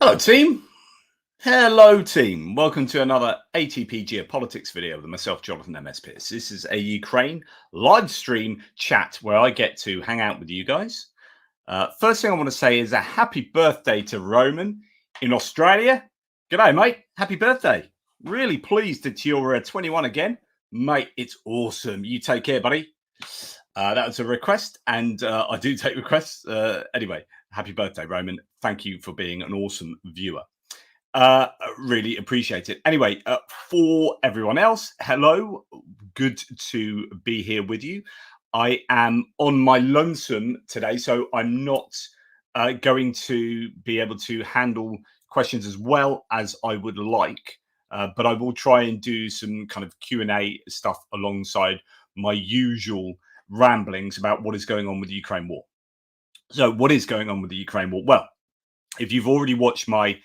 Hello, team. Hello, team. Welcome to another ATP Geopolitics video with myself, Jonathan M.S. Pierce. This is a Ukraine live stream chat where I get to hang out with you guys. First thing I want to say is a happy birthday to Roman in Australia. G'day, mate. Happy birthday. Really pleased that you're 21 again. Mate, it's awesome. You take care, buddy. That was a request, and I do take requests. Anyway, happy birthday, Roman. Thank you for being an awesome viewer. Really appreciate it. Anyway, for everyone else, hello. Good to be here with you. I am on my lonesome today, so I'm not going to be able to handle questions as well as I would like. But I will try and do some kind of Q&A stuff alongside my usual ramblings about what is going on with the Ukraine war. So what is going on with the Ukraine war? Well, if you've already watched my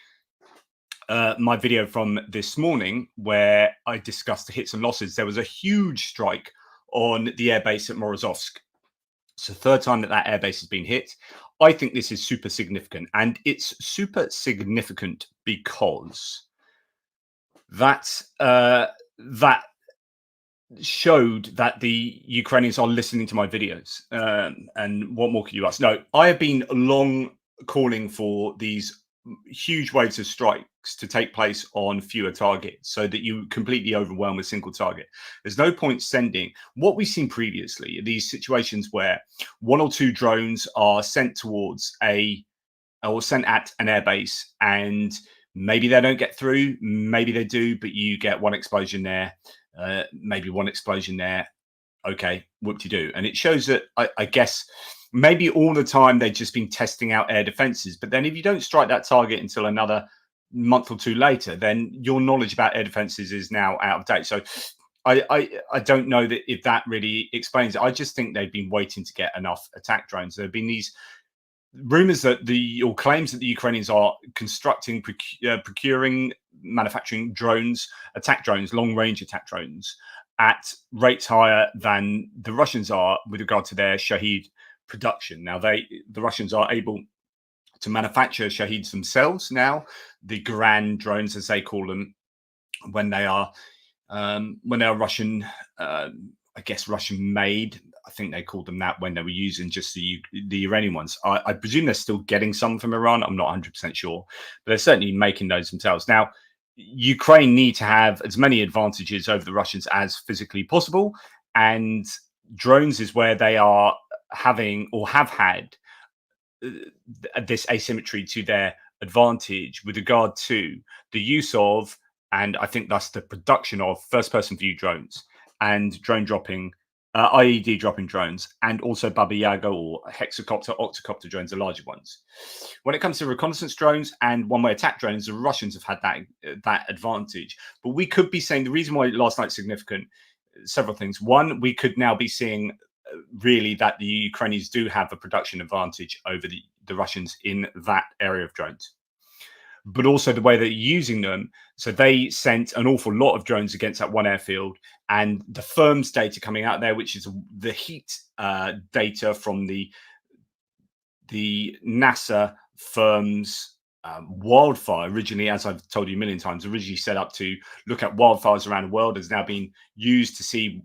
video from this morning where I discussed the hits and losses, there was a huge strike on the airbase at Moros. It's the third time that airbase has been hit. I think this is super significant, and it's super significant because that showed that the Ukrainians are listening to my videos. And what more could you ask? No, I have been long calling for these huge waves of strikes to take place on fewer targets so that you completely overwhelm a single target. There's no point sending what we've seen previously, these situations where one or two drones are sent towards or sent at an airbase, and maybe they don't get through, maybe they do, but you get one explosion there, maybe one explosion there. Okay, whoop-de-doo. And it shows that, I guess, maybe all the time they've just been testing out air defenses. But then if you don't strike that target until another month or two later, then your knowledge about air defenses is now out of date. So I don't know that if that really explains it. I just think they've been waiting to get enough attack drones. There have been these rumors that or claims that the Ukrainians are constructing, procuring, manufacturing drones, attack drones, long-range attack drones at rates higher than the Russians are with regard to their Shahed production. Now, the Russians are able to manufacture Shaheeds themselves now, the Grand drones, as they call them, when they are Russian, I guess Russian made. I think they called them that when they were using just the Iranian ones. I presume they're still getting some from Iran. I'm not 100% sure, but they're certainly making those themselves. Now, Ukraine need to have as many advantages over the Russians as physically possible, and drones is where they are having or have had this asymmetry to their advantage with regard to the use of, and I think that's the production of, first-person view drones and drone dropping, IED dropping drones, and also Baba Yaga or hexacopter, octocopter drones, the larger ones. When it comes to reconnaissance drones and one-way attack drones, the Russians have had that advantage. But we could be saying the reason why last night's significant, several things. One, we could now be seeing really that the Ukrainians do have a production advantage over the Russians in that area of drones. But also the way they're using them. So they sent an awful lot of drones against that one airfield, and the firms data coming out there, which is the heat data from the NASA firms wildfire, originally, as I've told you a million times, originally set up to look at wildfires around the world, has now been used to see,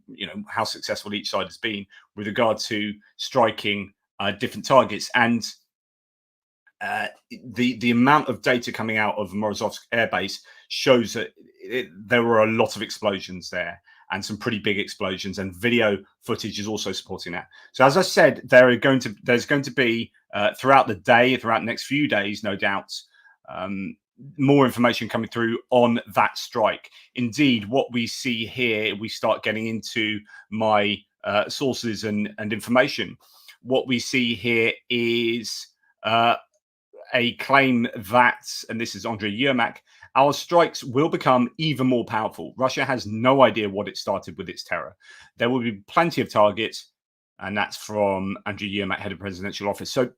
how successful each side has been with regard to striking different targets. And the amount of data coming out of Moros Air Base shows that there were a lot of explosions there, and some pretty big explosions, and video footage is also supporting that. So as I said, there's going to be throughout the day, throughout the next few days, no doubt, more information coming through on that strike. Indeed, what we see here, we start getting into my sources and information. What we see here is a claim that, and this is Andrei Yermak, our strikes will become even more powerful. Russia has no idea what it started with its terror. There will be plenty of targets, and that's from Andrei Yermak, head of presidential office. So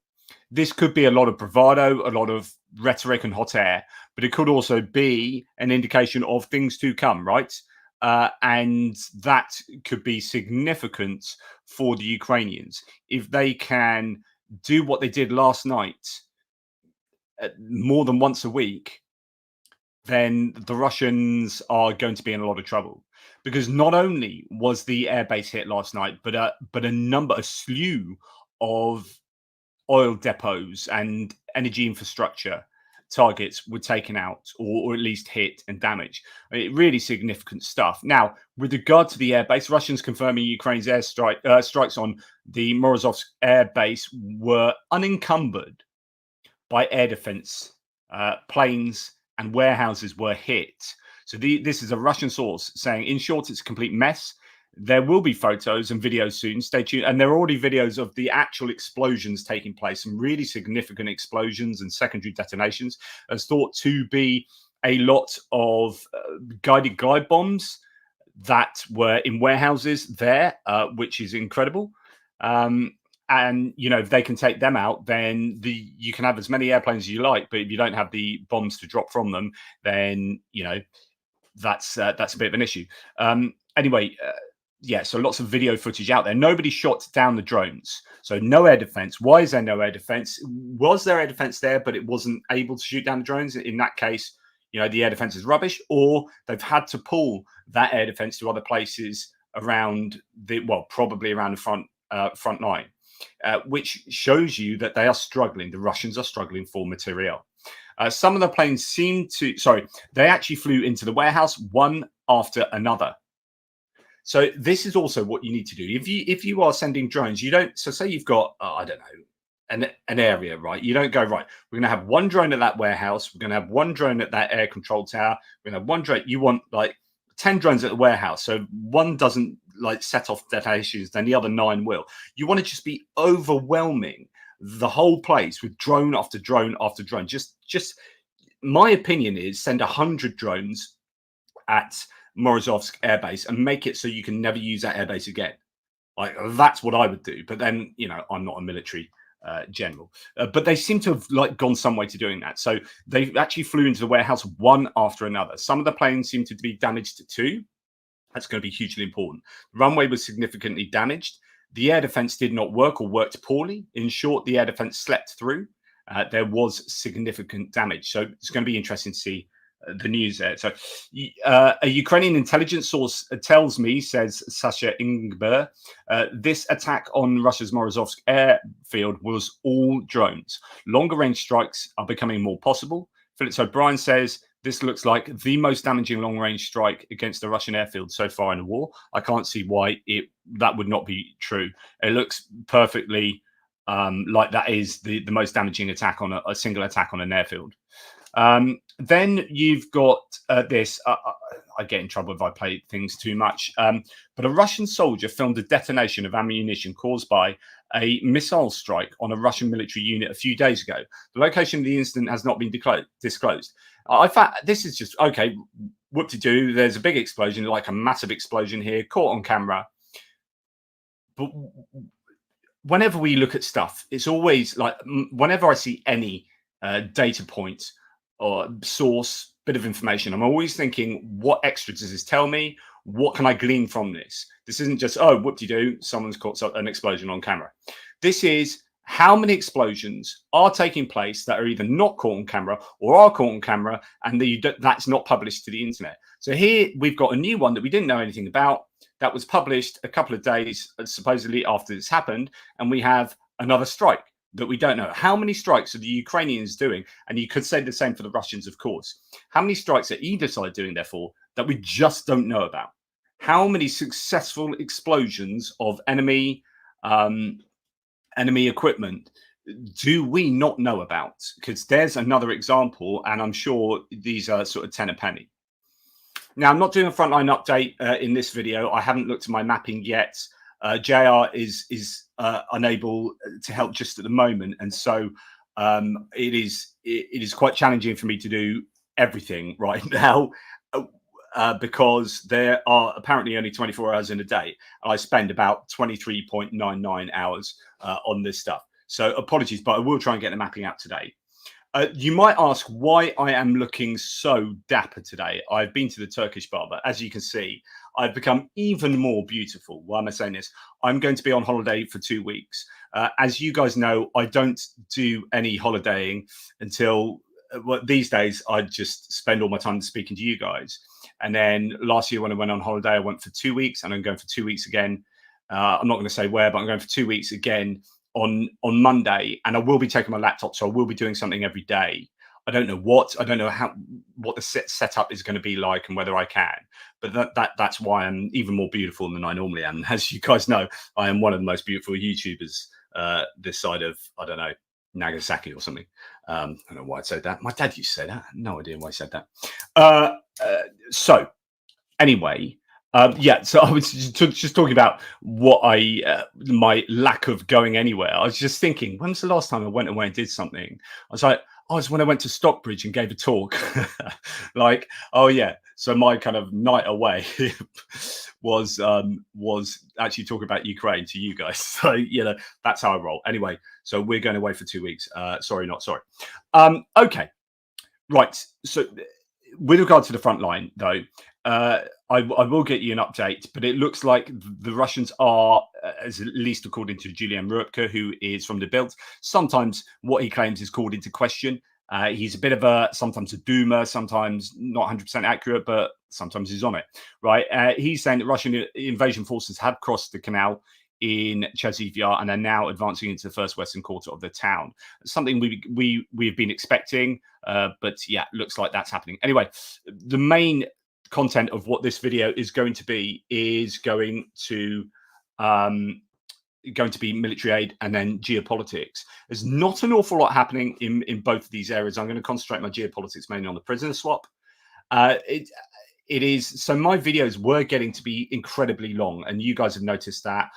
this could be a lot of bravado, a lot of rhetoric and hot air, but it could also be an indication of things to come, right? And that could be significant for the Ukrainians if they can do what they did last night. more than once a week, then the Russians are going to be in a lot of trouble, because not only was the airbase hit last night, but a slew of oil depots and energy infrastructure targets were taken out, or at least hit and damaged. I mean, really significant stuff. Now, with regard to the airbase, Russians confirming Ukraine's strikes on the Moros Air Base were unencumbered by air defense. Planes and warehouses were hit. So this is a Russian source saying, in short, it's a complete mess. There will be photos and videos soon. Stay tuned. And there are already videos of the actual explosions taking place, some really significant explosions and secondary detonations. As thought to be a lot of guided glide bombs that were in warehouses there, which is incredible. And, you know, if they can take them out, then you can have as many airplanes as you like. But if you don't have the bombs to drop from them, then, you know, that's a bit of an issue. Anyway, yeah, so lots of video footage out there. Nobody shot down the drones. So no air defense. Why is there no air defense? Was there air defense there, but it wasn't able to shoot down the drones? In that case, you know, the air defense is rubbish, or they've had to pull that air defense to other places around probably around the front line, which shows you that they are struggling. The Russians are struggling for material. Some of the planes they actually flew into the warehouse one after another. So this is also what you need to do. If you are sending drones, you don't. So say you've got I don't know, an area, right? You don't go, right, we're going to have one drone at that warehouse. We're going to have one drone at that air control tower. We're going to have one drone. You want like 10 drones at the warehouse. So one doesn't like set off detonations, then the other 9 will. You want to just be overwhelming the whole place with drone after drone after drone. Just my opinion is send 100 drones at Moros Air Base and make it so you can never use that airbase again. Like, that's what I would do. But then, you know, I'm not a military general, but they seem to have like gone some way to doing that. So they actually flew into the warehouse one after another. Some of the planes seem to be damaged too. That's going to be hugely important. The runway was significantly damaged. The air defense did not work or worked poorly. In short, the air defense slept through. There was significant damage. So it's going to be interesting to see the news there. So a Ukrainian intelligence source tells me, says Sasha Ingber, this attack on Russia's Morozovsk airfield was all drones. Longer range strikes are becoming more possible. Phillips O'Brien says this looks like the most damaging long range strike against the Russian airfield so far in the war. I can't see why that would not be true. It looks perfectly like that is the most damaging attack on a single attack on an airfield. Then you've got this. I get in trouble if I play things too much. But a Russian soldier filmed a detonation of ammunition caused by a missile strike on a Russian military unit a few days ago. The location of the incident has not been disclosed. I thought this is just okay. Whoop-de-doo. There's a big explosion, like a massive explosion here, caught on camera. But whenever we look at stuff, it's always like whenever I see any data point or source, bit of information, I'm always thinking, what extra does this tell me? What can I glean from this? This isn't just, oh, whoop-de-doo, someone's caught an explosion on camera. This is how many explosions are taking place that are either not caught on camera or are caught on camera, and that's not published to the internet. So here we've got a new one that we didn't know anything about that was published a couple of days supposedly after this happened, and we have another strike that we don't know. How many strikes are the Ukrainians doing? And you could say the same for the Russians, of course. How many strikes are either side doing, therefore, that we just don't know about? How many successful explosions of enemy equipment do we not know about? Because there's another example, and I'm sure these are sort of 10 a penny. Now, I'm not doing a frontline update in this video. I haven't looked at my mapping yet. JR is unable to help just at the moment, and so it is quite challenging for me to do everything right now because there are apparently only 24 hours in a day, and I spend about 23.99 hours on this stuff. So apologies, but I will try and get the mapping out today. You might ask why I am looking so dapper today. I've been to the Turkish barber. As you can see, I've become even more beautiful. Why am I saying this? I'm going to be on holiday for 2 weeks. As you guys know, I don't do any holidaying until well, these days I just spend all my time speaking to you guys. And then last year when I went on holiday, I went for 2 weeks, and I'm going for 2 weeks again. I'm not going to say where, but I'm going for 2 weeks again on Monday, and I will be taking my laptop, so I will be doing something every day. I don't know what, I don't know how, what the setup is going to be like, and whether I can. But that's why I'm even more beautiful than I normally am. As you guys know, I am one of the most beautiful YouTubers this side of, I don't know, Nagasaki or something. I don't know why I said that. My dad used to say that. No idea why I said that. So anyway, yeah, so I was just talking about what my lack of going anywhere. I was just thinking, when was the last time I went away and did something? I was like, oh, it's when I went to Stockbridge and gave a talk. Like, oh yeah, so my kind of night away was actually talking about Ukraine to you guys. So that's how I roll. Anyway, so we're going away for 2 weeks. Sorry, not sorry. Okay, right. So with regard to the front line, though, I will get you an update, but it looks like the Russians are, at least according to Julian Rupka, who is from the Bild, sometimes what he claims is called into question. He's a bit of sometimes a doomer, sometimes not 100% accurate, but sometimes he's on it, right? He's saying that Russian invasion forces have crossed the canal in Chasiv Yar and are now advancing into the first western quarter of the town. Something we've been expecting, but yeah, looks like that's happening. Anyway, the main content of what this video is going to be is going to be military aid and then geopolitics. There's not an awful lot happening in both of these areas. I'm going to concentrate my geopolitics mainly on the prisoner swap. It is so my videos were getting to be incredibly long, and you guys have noticed that.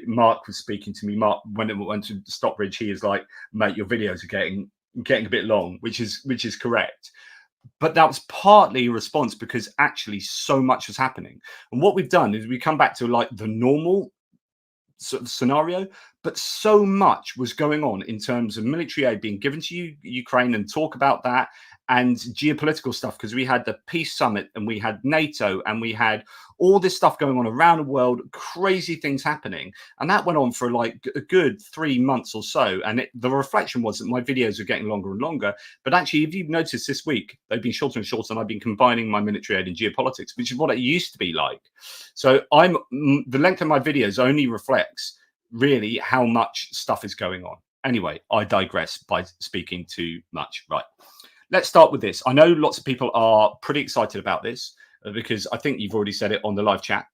Mark was speaking to me. Mark, when it went to Stockbridge, he is like, mate, your videos are getting a bit long, which is correct. But that was partly a response because actually so much was happening. And what we've done is we come back to like the normal sort of scenario, but so much was going on in terms of military aid being given to Ukraine, and talk about that, and geopolitical stuff, because we had the peace summit and we had NATO and we had all this stuff going on around the world, crazy things happening. And that went on for like a good 3 months or so. And the reflection was that my videos are getting longer and longer. But actually, if you've noticed this week, they've been shorter and shorter, and I've been combining my military aid and geopolitics, which is what it used to be like. So the length of my videos only reflects really how much stuff is going on. Anyway, I digress by speaking too much. Right. Let's start with this. I know lots of people are pretty excited about this because I think you've already said it on the live chat.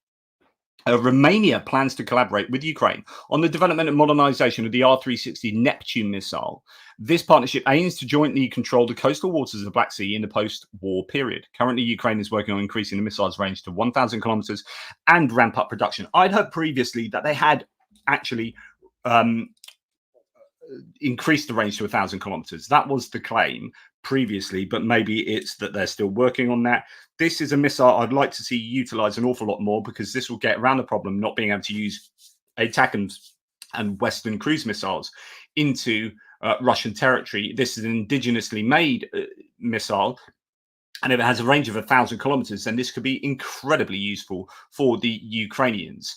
Romania plans to collaborate with Ukraine on the development and modernization of the R-360 Neptune missile. This partnership aims to jointly control the coastal waters of the Black Sea in the post-war period. Currently, Ukraine is working on increasing the missile's range to 1,000 kilometers and ramp up production. I'd heard previously that they had actually increased the range to 1,000 kilometers. That was the claim previously, but maybe it's that they're still working on that. This is a missile I'd like to see utilized an awful lot more, because this will get around the problem not being able to use ATACMS and Western cruise missiles into Russian territory. This is an indigenously made missile, and if it has a range of 1,000 kilometers, then this could be incredibly useful for the Ukrainians.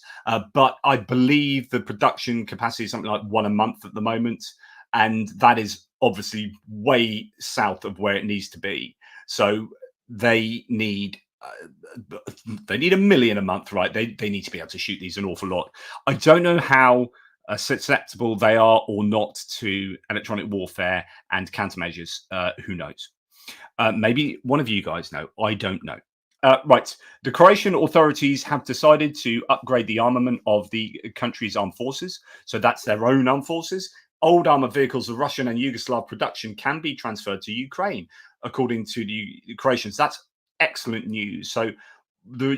But I believe the production capacity is something like 1 a month at the moment. And that is obviously way south of where it needs to be. So they need 1 million a month, right? They need to be able to shoot these an awful lot. I don't know how susceptible they are or not to electronic warfare and countermeasures. Who knows? Maybe one of you guys know. I don't know. Right. The Croatian authorities have decided to upgrade the armament of the country's armed forces. So that's their own armed forces. Old armored vehicles of Russian and Yugoslav production can be transferred to Ukraine, according to the Croatians. That's excellent news. So the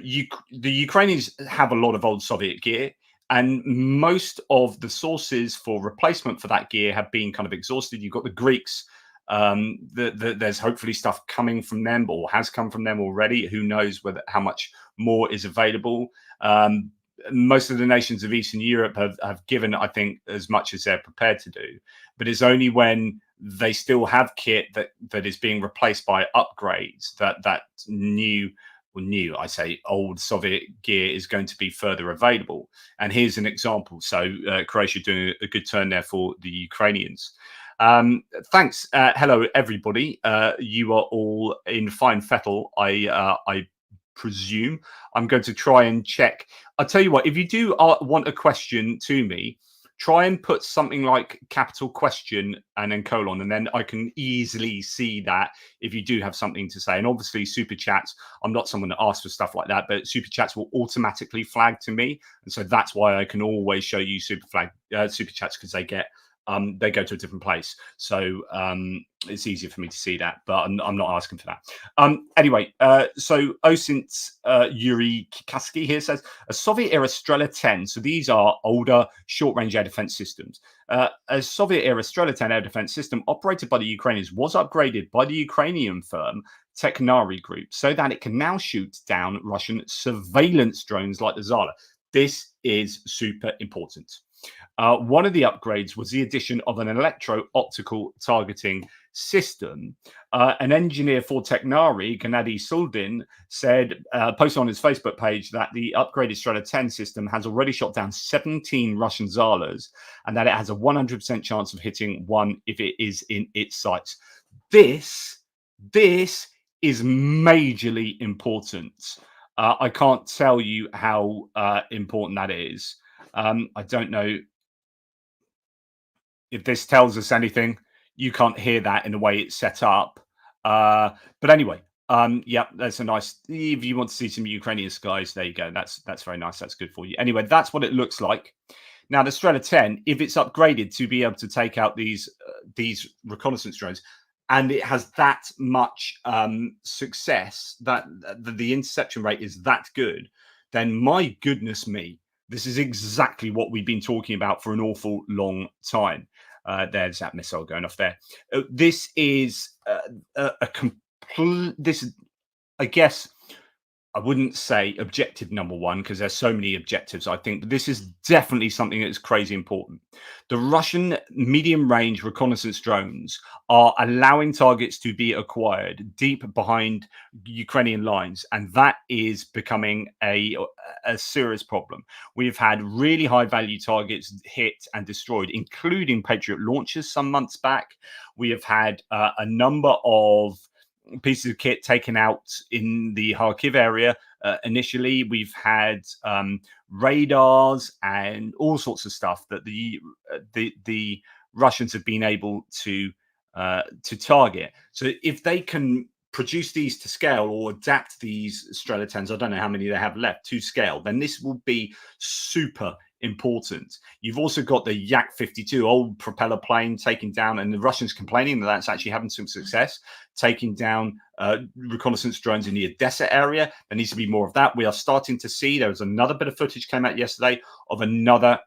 Ukrainians have a lot of old Soviet gear, and most of the sources for replacement for that gear have been kind of exhausted. You've got the Greeks. There's hopefully stuff coming from them, or has come from them already. Who knows how much more is available. Most of the nations of Eastern Europe have given, I think, as much as they're prepared to do. But it's only when they still have kit that is being replaced by upgrades. That new, well, new, I say old Soviet gear is going to be further available. And here's an example. So Croatia doing a good turn there for the Ukrainians. Thanks. Hello, everybody. You are all in fine fettle. I presume. I'm going to try and check. I'll tell you what, if you do want a question to me, try and put something like capital question and then colon, and then I can easily see that if you do have something to say. And obviously, super chats, I'm not someone that asks for stuff like that, but super chats will automatically flag to me. And so that's why I can always show you super chats, because they go to a different place. So it's easier for me to see that, but I'm not asking for that. Anyway, so Osint Yuri Kikaski here says, a Soviet-era Strela 10, so these are older short-range air defense systems. A Soviet-era Strela 10 air defense system operated by the Ukrainians was upgraded by the Ukrainian firm Technari Group so that it can now shoot down Russian surveillance drones like the Zala. This is super important. One of the upgrades was the addition of an electro-optical targeting system. An engineer for Technari, Gennady Suldin, said, posted on his Facebook page, that the upgraded Strela 10 system has already shot down 17 Russian Zalas, and that it has a 100% chance of hitting one if it is in its sights. This is majorly important. I can't tell you how important that is. I don't know if this tells us anything. You can't hear that in the way it's set up. But anyway, yeah, that's a nice. If you want to see some Ukrainian skies, there you go. That's very nice. That's good for you. Anyway, that's what it looks like. Now, the Strela 10, if it's upgraded to be able to take out these reconnaissance drones, and it has that much success, that the interception rate is that good, then my goodness me, this is exactly what we've been talking about for an awful long time. There's that missile going off there. This is a complete. This, I guess, I wouldn't say objective number one, because there's so many objectives, I think, but this is definitely something that's crazy important. The Russian medium-range reconnaissance drones are allowing targets to be acquired deep behind Ukrainian lines, and that is becoming a serious problem. We've had really high-value targets hit and destroyed, including Patriot launchers some months back. We have had a number of pieces of kit taken out in the Kharkiv area. Initially, we've had radars and all sorts of stuff that the Russians have been able to target. So if they can produce these to scale or adapt these Strela 10s, I don't know how many they have left, to scale, then this will be super important. You've also got the Yak-52, old propeller plane, taking down, and the Russians complaining that that's actually having some success, taking down reconnaissance drones in the Odessa area. There needs to be more of that. We are starting to see, there was another bit of footage came out yesterday of another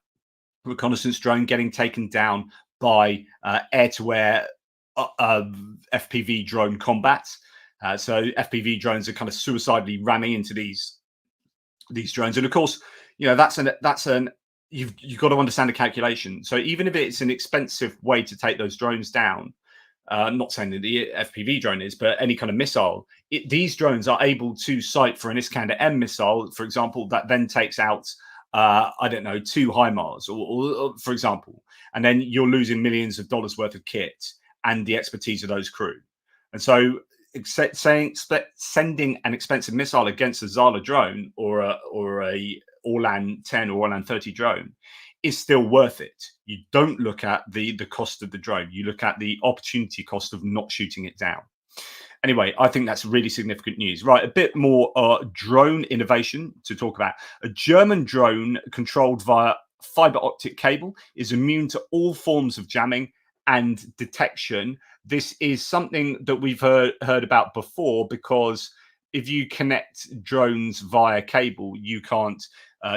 reconnaissance drone getting taken down by air-to-air FPV drone combat. So FPV drones are kind of suicidally ramming into these drones, and of course, you know, that's an you've got to understand the calculation. So even if it's an expensive way to take those drones down, I'm not saying that the FPV drone is, but any kind of missile, these drones are able to sight for an Iskander-M missile, for example, that then takes out, I don't know, 2 HIMARS, or for example, and then you're losing millions of dollars worth of kit and the expertise of those crew. And so sending an expensive missile against a Zala drone or a Orlan 10 or Orlan 30 drone is still worth it. You don't look at the cost of the drone. You look at the opportunity cost of not shooting it down. Anyway, I think that's really significant news. Right, a bit more drone innovation to talk about. A German drone controlled via fiber optic cable is immune to all forms of jamming and detection. This is something that we've heard about before, because if you connect drones via cable, you can't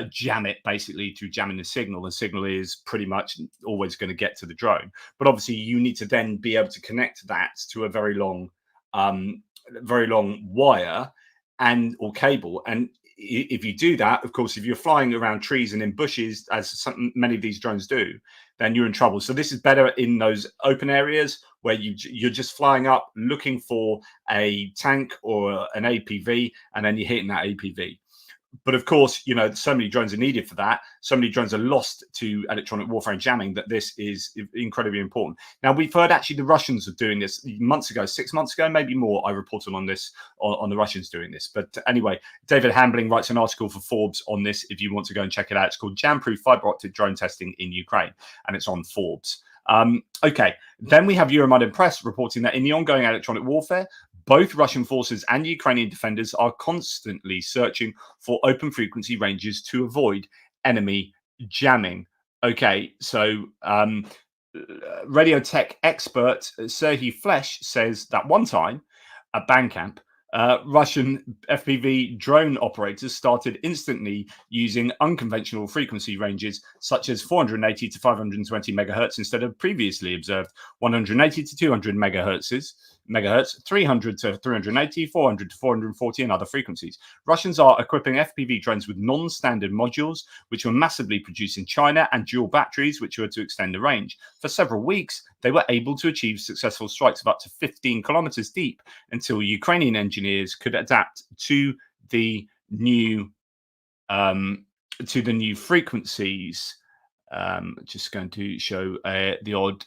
jam it basically through jamming the signal. The signal is pretty much always going to get to the drone. But obviously, you need to then be able to connect that to a very long wire or cable. And if you do that, of course, if you're flying around trees and in bushes, as many of these drones do, then you're in trouble. So this is better in those open areas where you're just flying up looking for a tank or an APV, and then you're hitting that APV. But of course, so many drones are needed for that. So many drones are lost to electronic warfare and jamming that this is incredibly important. Now, we've heard actually the Russians are doing this months ago, 6 months ago, maybe more. I reported on this, on the Russians doing this. But anyway, David Hambling writes an article for Forbes on this if you want to go and check it out. It's called Jam-Proof Fiber Optic Drone Testing in Ukraine, and it's on Forbes. Okay, then we have Euromonitor Press reporting that in the ongoing electronic warfare, both Russian forces and Ukrainian defenders are constantly searching for open frequency ranges to avoid enemy jamming. Okay, so radio tech expert Serhiy Flesh says that one time at Bandcamp, Russian FPV drone operators started instantly using unconventional frequency ranges such as 480 to 520 megahertz instead of previously observed 180 to 200 megahertz, 300 to 380, 400 to 440, and other frequencies. Russians are equipping FPV drones with non-standard modules, which were massively produced in China, and dual batteries, which were to extend the range. For several weeks, they were able to achieve successful strikes of up to 15 kilometers deep until Ukrainian engineers could adapt to the new frequencies. Just going to show the odd.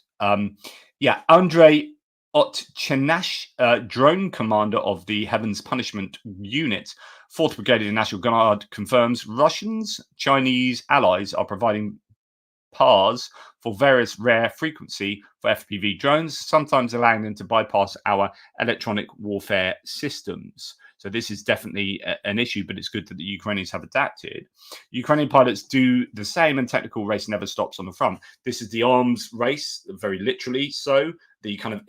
Andrei Otchenash, drone commander of the Heavens Punishment Unit, 4th Brigade of the National Guard, confirms Russians, Chinese allies are providing PARs for various rare frequency for FPV drones, sometimes allowing them to bypass our electronic warfare systems. So this is definitely an issue, but it's good that the Ukrainians have adapted. Ukrainian pilots do the same, and technical race never stops on the front. This is the arms race, very literally so. The kind of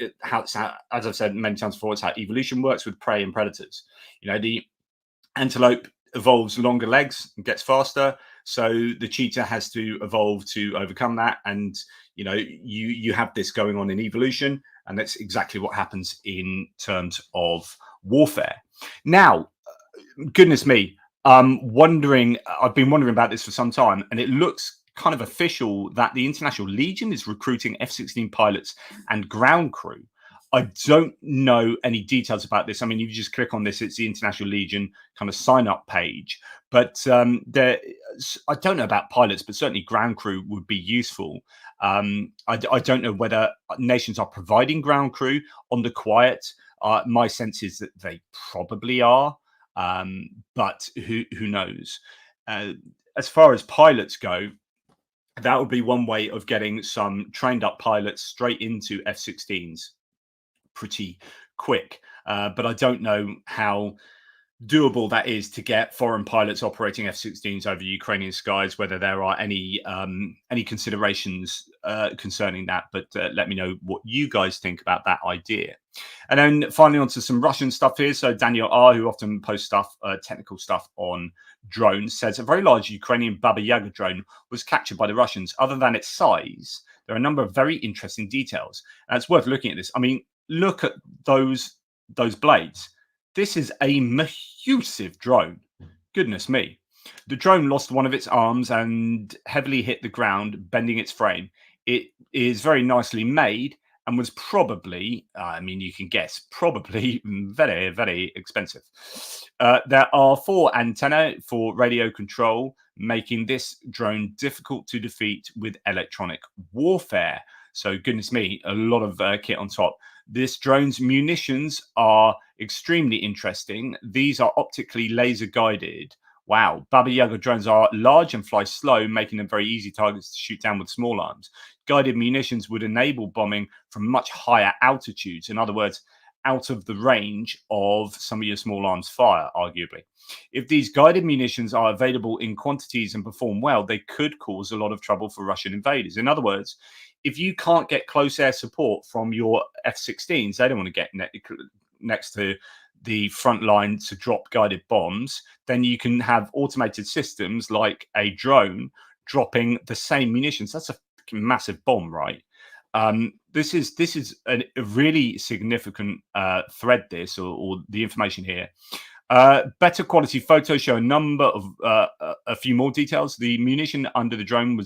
as I've said many times before, it's how evolution works with prey and predators. The antelope evolves longer legs and gets faster, so the cheetah has to evolve to overcome that. And you have this going on in evolution, and that's exactly what happens in terms of warfare. Now, goodness me, I've been wondering about this for some time, and it looks kind of official that the International Legion is recruiting F-16 pilots and ground crew. I don't know any details about this. I mean, you just click on this, it's the International Legion kind of sign-up page. But I don't know about pilots, but certainly ground crew would be useful. I don't know whether nations are providing ground crew on the quiet. My sense is that they probably are, but who knows? As far as pilots go, that would be one way of getting some trained up pilots straight into F-16s pretty quick. But I don't know how doable that is to get foreign pilots operating F-16s over Ukrainian skies, whether there are any considerations concerning that. But let me know what you guys think about that idea. And then finally onto some Russian stuff here. So Daniel R., who often posts stuff, technical stuff on drones, says a very large Ukrainian Baba Yaga drone was captured by the Russians. Other than its size, there are a number of very interesting details. And it's worth looking at this. I mean, look at those blades. This is a massive drone. Goodness me. The drone lost one of its arms and heavily hit the ground, bending its frame. It is very nicely made and was probably, you can guess, probably very, very expensive. There are 4 antennae for radio control, making this drone difficult to defeat with electronic warfare. So goodness me, a lot of kit on top. This drone's munitions are extremely interesting. These are optically laser guided. Wow. Baba Yaga drones are large and fly slow, making them very easy targets to shoot down with small arms. Guided munitions would enable bombing from much higher altitudes. In other words, out of the range of some of your small arms fire, arguably. If these guided munitions are available in quantities and perform well, they could cause a lot of trouble for Russian invaders. In other words, if you can't get close air support from your F-16s, they don't want to get next to the front line to drop guided bombs, then you can have automated systems like a drone dropping the same munitions. That's a massive bomb, right? This is a really significant thread, this, or the information here. Better quality photos show a number of a few more details. The munition under the drone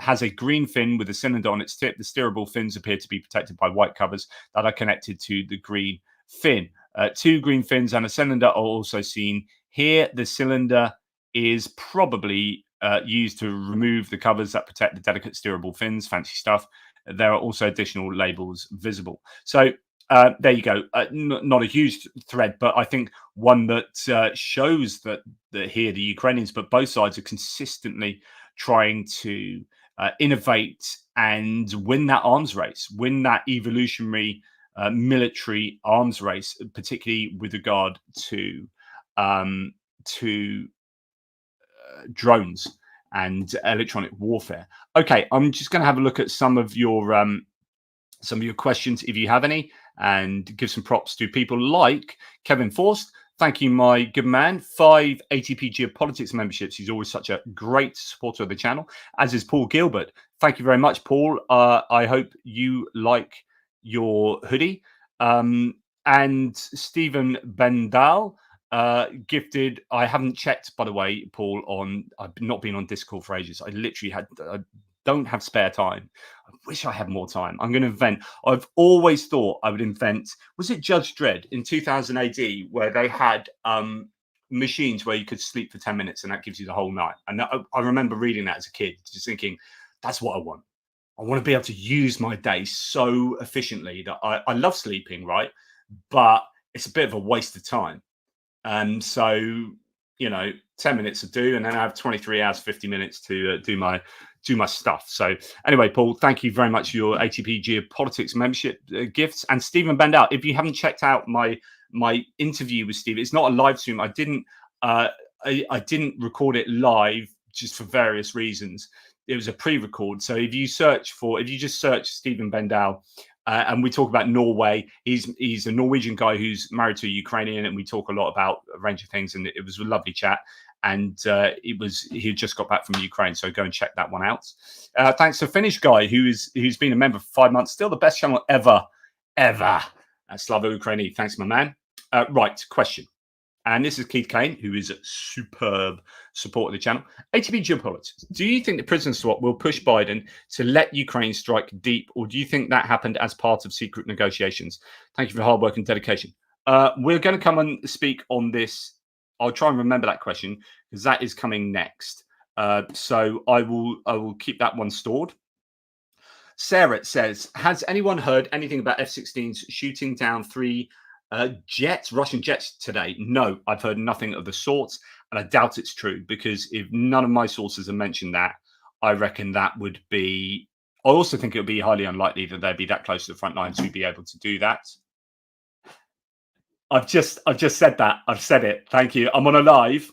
has a green fin with a cylinder on its tip. The steerable fins appear to be protected by white covers that are connected to the green fin. Two green fins and a cylinder are also seen here. The cylinder is probably used to remove the covers that protect the delicate steerable fins. Fancy stuff. There are also additional labels visible. So there you go. Not a huge thread, but I think one that shows that here the Ukrainians, but both sides are consistently trying to innovate and win that arms race, win that evolutionary military arms race, particularly with regard to um, to drones and electronic warfare. Okay, I'm just going to have a look at some of your questions if you have any, and give some props to people like Kevin Forst. Thank you, my good man. 5 ATP Geopolitics memberships. He's always such a great supporter of the channel, as is Paul Gilbert. Thank you very much, Paul. I hope you like your hoodie. And Stephen Bendal gifted. I haven't checked, by the way, Paul, I've not been on Discord for ages. I don't have spare time. I wish I had more time. I'm going to invent. I've always thought I would invent. Was it Judge Dredd in 2000 AD where they had machines where you could sleep for 10 minutes and that gives you the whole night? And I remember reading that as a kid, just thinking, that's what I want. I want to be able to use my day so efficiently that I love sleeping, right? But it's a bit of a waste of time. So, 10 minutes to do, and then I have 23 hours, 50 minutes to do my stuff. So anyway, Paul, thank you very much for your ATP Geopolitics membership gifts. And Stephen Bendal, if you haven't checked out my interview with Steve, it's not a live stream. I didn't record it live just for various reasons. It was a pre-record. So if you just search Stephen Bendal, and we talk about Norway. He's a Norwegian guy who's married to a Ukrainian, and we talk a lot about a range of things. And it was a lovely chat. And he just got back from Ukraine, so go and check that one out. Thanks to Finnish guy who's been a member for 5 months, still the best channel ever. Slava Ukraini, thanks, my man. Right, question. And this is Keith Kane, who is a superb supporter of the channel. ATP Geopolitics. Do you think the prison swap will push Biden to let Ukraine strike deep, or do you think that happened as part of secret negotiations? Thank you for the hard work and dedication. We're going to come and speak on this. I'll try and remember that question because that is coming next. So I will keep that one stored. Sarah says, has anyone heard anything about F-16s shooting down 3 Russian jets today? No, I've heard nothing of the sort, and I doubt it's true because if none of my sources have mentioned that, I reckon that would be. I also think it would be highly unlikely that they'd be that close to the front line to be able to do that. I've just said that. I've said it. Thank you. I'm on a live,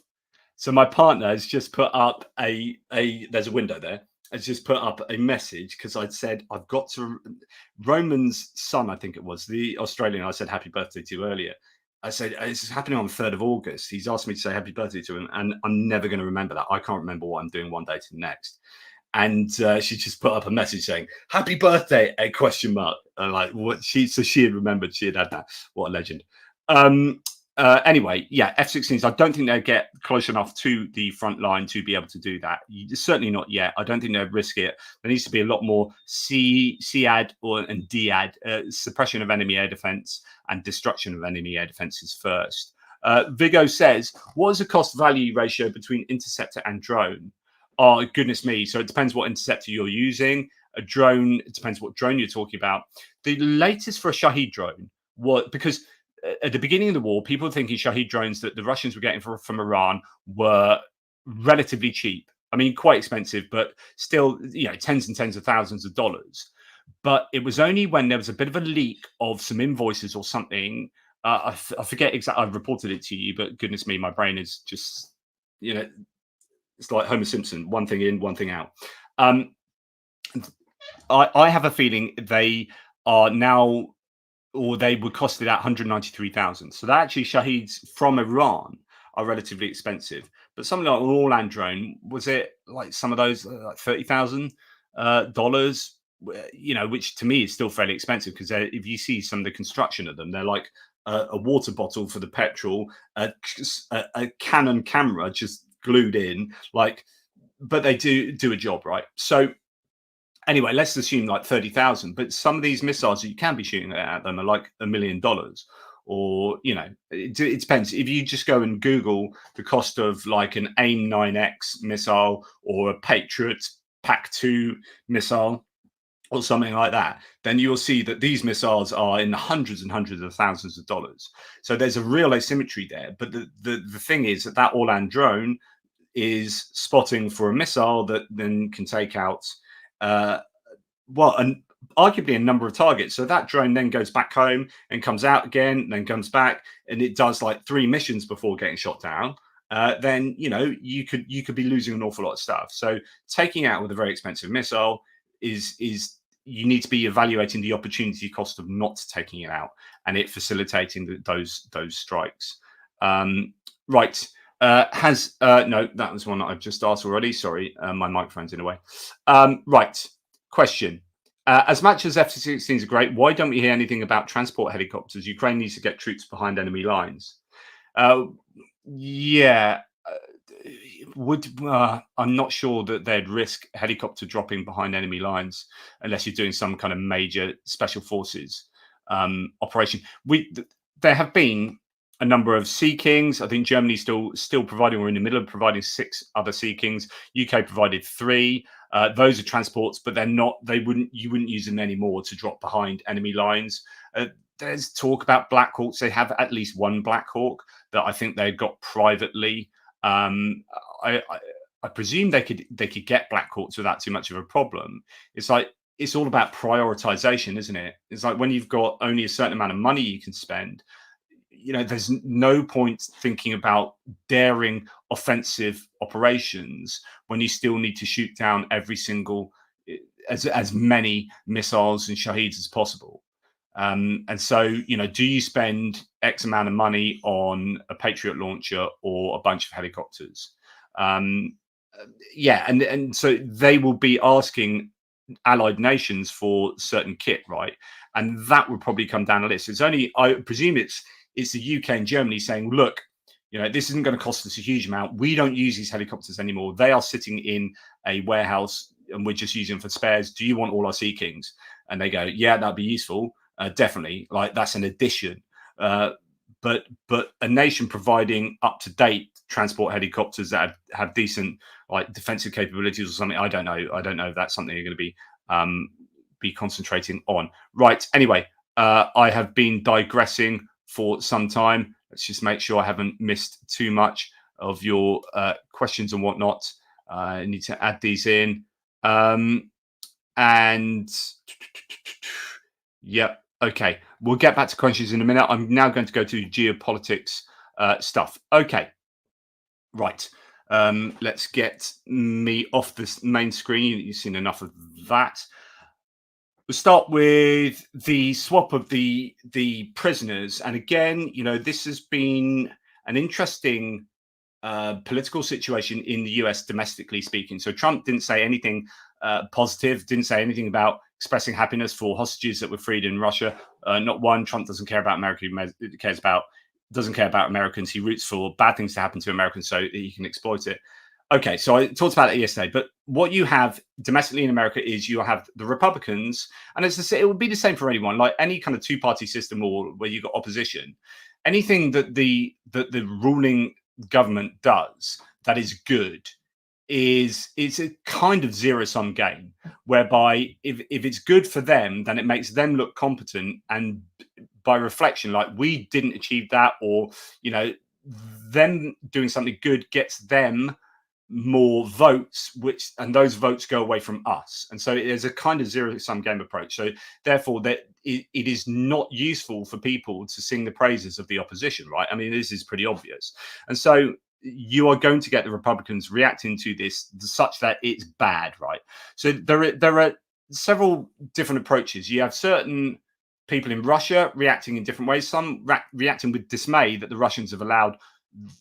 so my partner has just put up there's a window there. Has just put up a message because I'd said I've got to. Roman's son, I think it was the Australian. I said happy birthday to earlier. I said it's happening on the 3rd of August. He's asked me to say happy birthday to him, and I'm never going to remember that. I can't remember what I'm doing one day to the next. And she just put up a message saying happy birthday, a question mark. And like what she had remembered. She had that. What a legend. Anyway, yeah, F-16s, I don't think they'd get close enough to the front line to be able to do that. Certainly not yet. I don't think they'd risk it. There needs to be a lot more SEAD and DEAD, suppression of enemy air defense and destruction of enemy air defenses first. Vigo says, what is the cost-value ratio between interceptor and drone? Oh, goodness me. So it depends what interceptor you're using. A drone, it depends what drone you're talking about. The latest for a Shahed drone, because at the beginning of the war, people were thinking Shahed drones that the Russians were getting from Iran were relatively cheap. I mean, quite expensive, but still, tens and tens of thousands of dollars. But it was only when there was a bit of a leak of some invoices or something. I forget exactly. I've reported it to you, but goodness me, my brain is just, it's like Homer Simpson, one thing in, one thing out. I have a feeling they are now, or they would cost it at 193,000. So that actually Shaheds from Iran are relatively expensive. But something like an all-land drone, was it like some of those like $30,000? Which to me is still fairly expensive because if you see some of the construction of them, they're like a water bottle for the petrol, a Canon camera just glued in, but they do a job, right? So Anyway, let's assume like 30,000. But some of these missiles that you can be shooting at them are like $1 million. Or, it depends. If you just go and Google the cost of like an AIM 9X missile or a Patriot Pac 2 missile or something like that, then you'll see that these missiles are in the hundreds and hundreds of thousands of dollars. So there's a real asymmetry there. But the thing is that all-land drone is spotting for a missile that then can take out uh, and arguably a number of targets. So that drone then goes back home and comes out again, then comes back, and it does like 3 missions before getting shot down. Then you could be losing an awful lot of stuff. So taking out with a very expensive missile is you need to be evaluating the opportunity cost of not taking it out and it facilitating those strikes. Right. No, that was one that I've just asked already. Sorry, my microphone's in the way. Right. Question. As much as F-16s are great, why don't we hear anything about transport helicopters? Ukraine needs to get troops behind enemy lines. Yeah. I'm not sure that they'd risk helicopter dropping behind enemy lines unless you're doing some kind of major special forces operation. There have been a number of Sea Kings. I think Germany's still providing. We're in the middle of providing 6 other Sea Kings. UK provided 3. Those are transports, but they're not. You wouldn't use them anymore to drop behind enemy lines. There's talk about Black Hawks. They have at least one Black Hawk that I think they got privately. I presume they could get Black Hawks without too much of a problem. It's all about prioritization, isn't it? It's like when you've got only a certain amount of money you can spend. There's no point thinking about daring offensive operations when you still need to shoot down every single as many missiles and Shaheeds as possible. And so, do you spend X amount of money on a Patriot launcher or a bunch of helicopters? Yeah, and so they will be asking allied nations for certain kit, right? And that would probably come down the list. I presume it's the UK and Germany saying, look, this isn't going to cost us a huge amount. We don't use these helicopters anymore. They are sitting in a warehouse and we're just using them for spares. Do you want all our Sea Kings? And they go, yeah, that'd be useful. Definitely. Like that's an addition. But a nation providing up-to-date transport helicopters that have decent like defensive capabilities or something, I don't know if that's something you're going to be concentrating on. Right. Anyway, I have been digressing for some time. Let's just make sure I haven't missed too much of your questions and whatnot. I need to add these in. And yeah, okay. We'll get back to questions in a minute. I'm now going to go to geopolitics stuff. Okay. Right. Let's get me off this main screen. You've seen enough of that. We'll start with the swap of the prisoners. And again, this has been an interesting political situation in the US domestically speaking. So Trump didn't say anything positive, didn't say anything about expressing happiness for hostages that were freed in Russia. Not one. Trump doesn't care about America. He doesn't care about Americans. He roots for bad things to happen to Americans so that he can exploit it. Okay, so I talked about it yesterday, but what you have domestically in America is you have the Republicans, and it would be the same for anyone, like any kind of two-party system or where you've got opposition. Anything that the ruling government does that is good it's a kind of zero-sum game, whereby if it's good for them, then it makes them look competent, and by reflection, like we didn't achieve that, or them doing something good gets them more votes, and those votes go away from us. And so there's a kind of zero-sum game approach. So therefore that it is not useful for people to sing the praises of the opposition, right? I mean, this is pretty obvious. And so you are going to get the Republicans reacting to this such that it's bad, right? So there are several different approaches. You have certain people in Russia reacting in different ways, some reacting with dismay that the Russians have allowed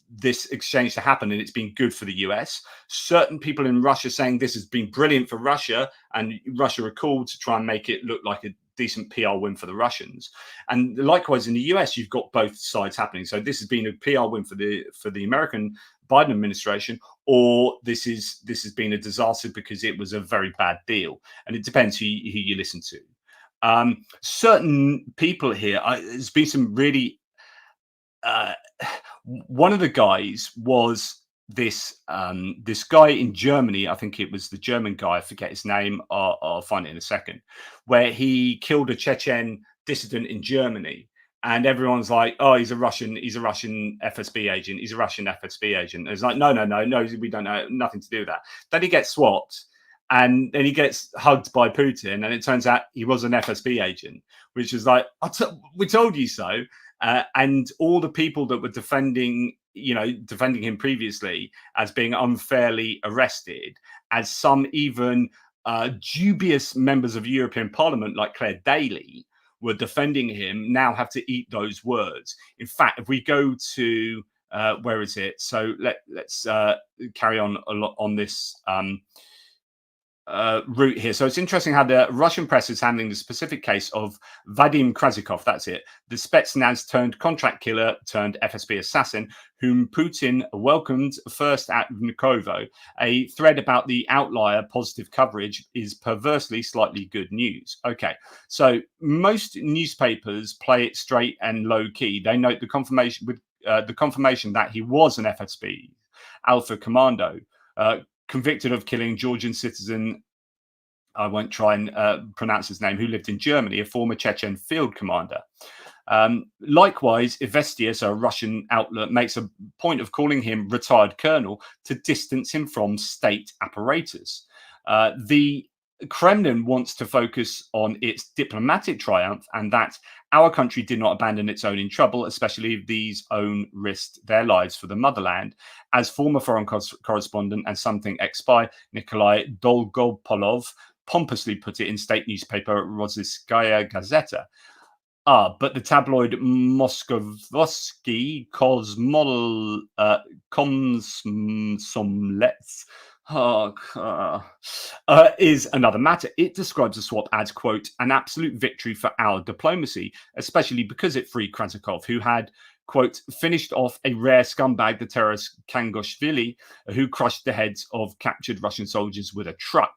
this exchange to happen and it's been good for the US. Certain people in Russia saying this has been brilliant for Russia, and Russia are called to try and make it look like a decent PR win for the Russians. And likewise in the US, you've got both sides happening. So this has been a PR win for the American Biden administration, or this has been a disaster because it was a very bad deal. And it depends who you listen to. Certain people here, there's been some really. One of the guys was this guy in Germany. I think it was the German guy. I forget his name. I'll find it in a second. Where he killed a Chechen dissident in Germany, and everyone's like, "Oh, he's a Russian FSB agent. He's a Russian FSB agent." And it's like, no, we don't know, nothing to do with that. Then he gets swapped, and then he gets hugged by Putin, and it turns out he was an FSB agent, which is like, we told you so. And all the people that were defending him previously as being unfairly arrested, as some even dubious members of European Parliament like Claire Daly were defending him, now have to eat those words. In fact, if we go to where is it? So let's carry on this route here. So it's interesting how the Russian press is handling the specific case of Vadim Krasikov, that's it, the Spetsnaz turned contract killer turned FSB assassin, whom Putin welcomed first at Vnukovo. A thread about the outlier positive coverage is perversely slightly good news. Okay, so most newspapers play it straight and low key. They note the confirmation that he was an FSB Alpha Commando, convicted of killing Georgian citizen, I won't try and pronounce his name, who lived in Germany, a former Chechen field commander. Likewise, Izvestia, so a Russian outlet, makes a point of calling him retired colonel to distance him from state apparatus. The Kremlin wants to focus on its diplomatic triumph and that our country did not abandon its own in trouble, especially if these own risked their lives for the motherland. As former foreign correspondent and something ex-spy Nikolai Dolgopolov pompously put it in state newspaper Rossiyskaya Gazeta. But the tabloid Moskovsky Komsomolets is another matter. It describes the swap as, quote, an absolute victory for our diplomacy, especially because it freed Krasikov, who had, quote, finished off a rare scumbag, the terrorist Kangoshvili, who crushed the heads of captured Russian soldiers with a truck.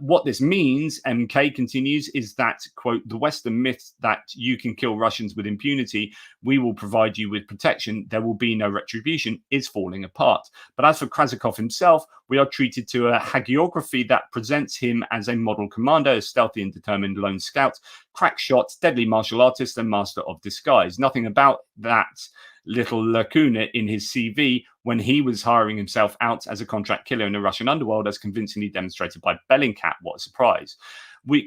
What this means, MK continues, is that, quote, the Western myth that you can kill Russians with impunity, we will provide you with protection, there will be no retribution, is falling apart. But as for Krasikov himself, we are treated to a hagiography that presents him as a model commander, a stealthy and determined lone scout, crack shot, deadly martial artist, and master of disguise. Nothing about that little lacuna in his CV when he was hiring himself out as a contract killer in the Russian underworld, as convincingly demonstrated by Bellingcat. What a surprise.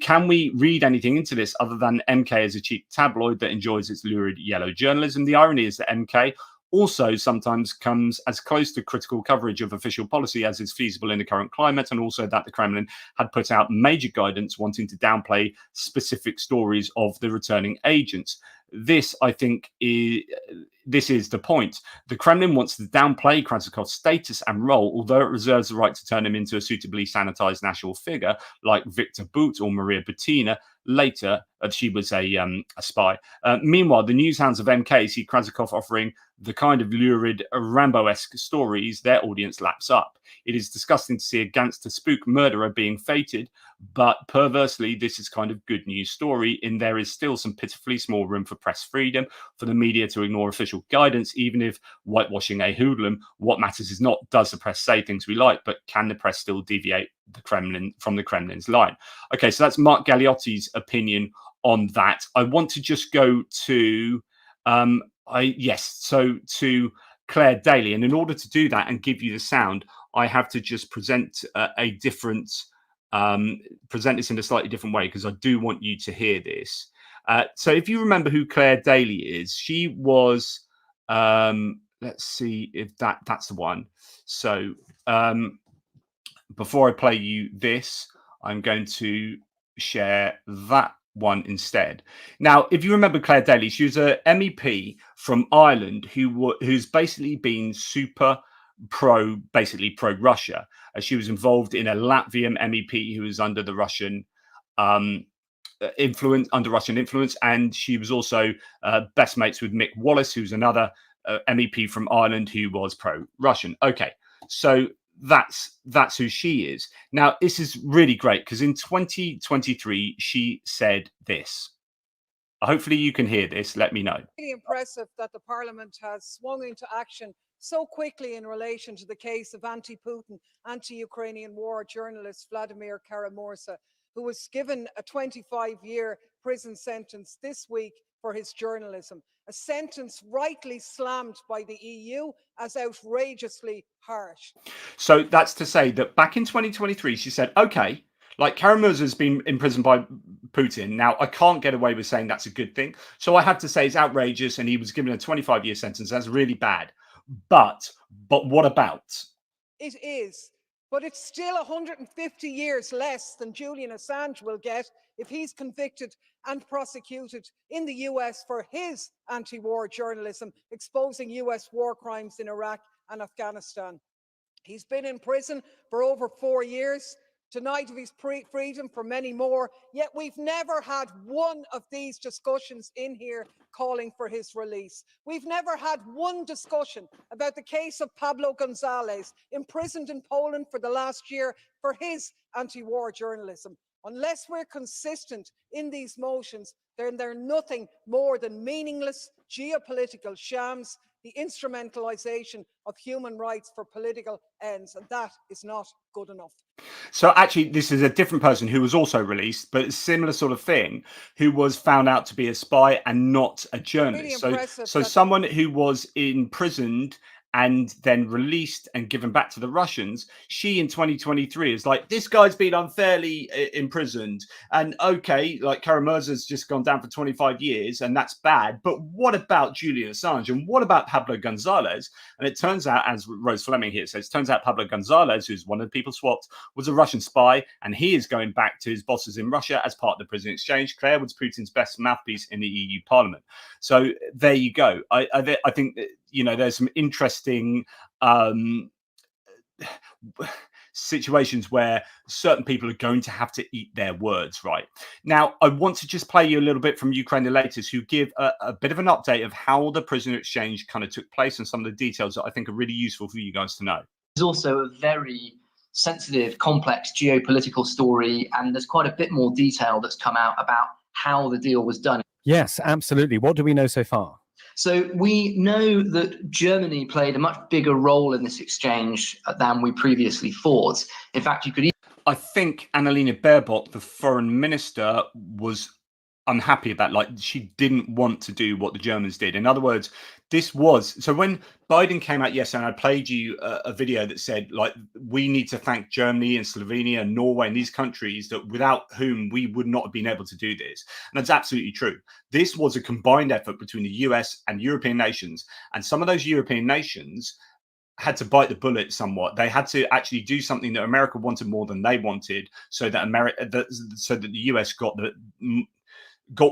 Can we read anything into this other than MK is a cheap tabloid that enjoys its lurid yellow journalism? The irony is that MK also sometimes comes as close to critical coverage of official policy as is feasible in the current climate, and also that the Kremlin had put out major guidance wanting to downplay specific stories of the returning agents. This, I think, is the point. The Kremlin wants to downplay Krasikov's status and role, although it reserves the right to turn him into a suitably sanitized national figure like Victor Bout or Maria Butina. Later, she was a spy. Meanwhile, the news hounds of MK see Krasikov offering the kind of lurid Rambo-esque stories their audience laps up. It is disgusting to see a gangster spook murderer being fated, but perversely, this is kind of good news story in there is still some pitifully small room for press freedom, for the media to ignore official guidance, even if whitewashing a hoodlum. What matters is not does the press say things we like, but can the press still deviate the Kremlin from the Kremlin's line? Okay, so that's Mark Galeotti's opinion on that. I want to just go to to Claire Daly, and in order to do that and give you the sound, I have to just present present this in a slightly different way because I do want you to hear this. So if you remember who Claire Daly is, she was let's see if that's the one. So before I play you this, I'm going to share that one instead. Now, if you remember Claire Daly, she was a MEP from Ireland who's basically been super pro Russia. She was involved in a Latvian MEP who was under the Russian influence, under Russian influence, and she was also best mates with Mick Wallace, who's another MEP from Ireland who was pro-Russian. Okay, so that's who she is. Now, this is really great because in 2023 she said this. Hopefully you can hear this. Let me know. Really impressive that the Parliament has swung into action so quickly in relation to the case of anti-Putin, anti-Ukrainian war journalist Vladimir Kara-Murza, who was given a 25-year prison sentence this week for his journalism, a sentence rightly slammed by the EU as outrageously harsh. So that's to say that back in 2023, she said, okay, like Kara-Murza's been imprisoned by Putin. Now, I can't get away with saying that's a good thing. So I have to say it's outrageous and he was given a 25-year sentence. That's really bad. But what about? It is. But it's still 150 years less than Julian Assange will get if he's convicted and prosecuted in the US for his anti-war journalism, exposing US war crimes in Iraq and Afghanistan. He's been in prison for over 4 years. Tonight of his freedom for many more, yet we've never had one of these discussions in here calling for his release. We've never had one discussion about the case of Pablo Gonzalez, imprisoned in Poland for the last year for his anti-war journalism. Unless we're consistent in these motions, then they're nothing more than meaningless geopolitical shams, the instrumentalization of human rights for political ends, and that is not good enough. So actually, this is a different person who was also released, but a similar sort of thing, who was found out to be a spy and not a journalist. Really so someone who was imprisoned and then released and given back to the Russians, she in 2023 is like, this guy's been unfairly imprisoned. And okay, like Kara-Murza's just gone down for 25 years and that's bad. But what about Julian Assange? And what about Pablo Gonzalez? And it turns out, as Rose Fleming here says, turns out Pablo Gonzalez, who's one of the people swapped, was a Russian spy. And he is going back to his bosses in Russia as part of the prison exchange. Claire was Putin's best mouthpiece in the EU Parliament. So there you go. I think that, you know, there's some interesting situations where certain people are going to have to eat their words, right? Now, I want to just play you a little bit from Ukraine the latest, who give a bit of an update of how the prisoner exchange kind of took place and some of the details that I think are really useful for you guys to know. There's also a very sensitive, complex geopolitical story, and there's quite a bit more detail that's come out about how the deal was done. Yes, absolutely. What do we know so far? So we know that Germany played a much bigger role in this exchange than we previously thought. In fact, you could... I think Annalena Baerbock, the foreign minister, was unhappy about, like, she didn't want to do what the Germans did. In other words, this was, so when Biden came out yesterday, and I played you a video that said, like, we need to thank Germany and Slovenia and Norway and these countries that without whom we would not have been able to do this. And that's absolutely true. This was a combined effort between the US and European nations. And some of those European nations had to bite the bullet somewhat. They had to actually do something that America wanted more than they wanted, so that the US got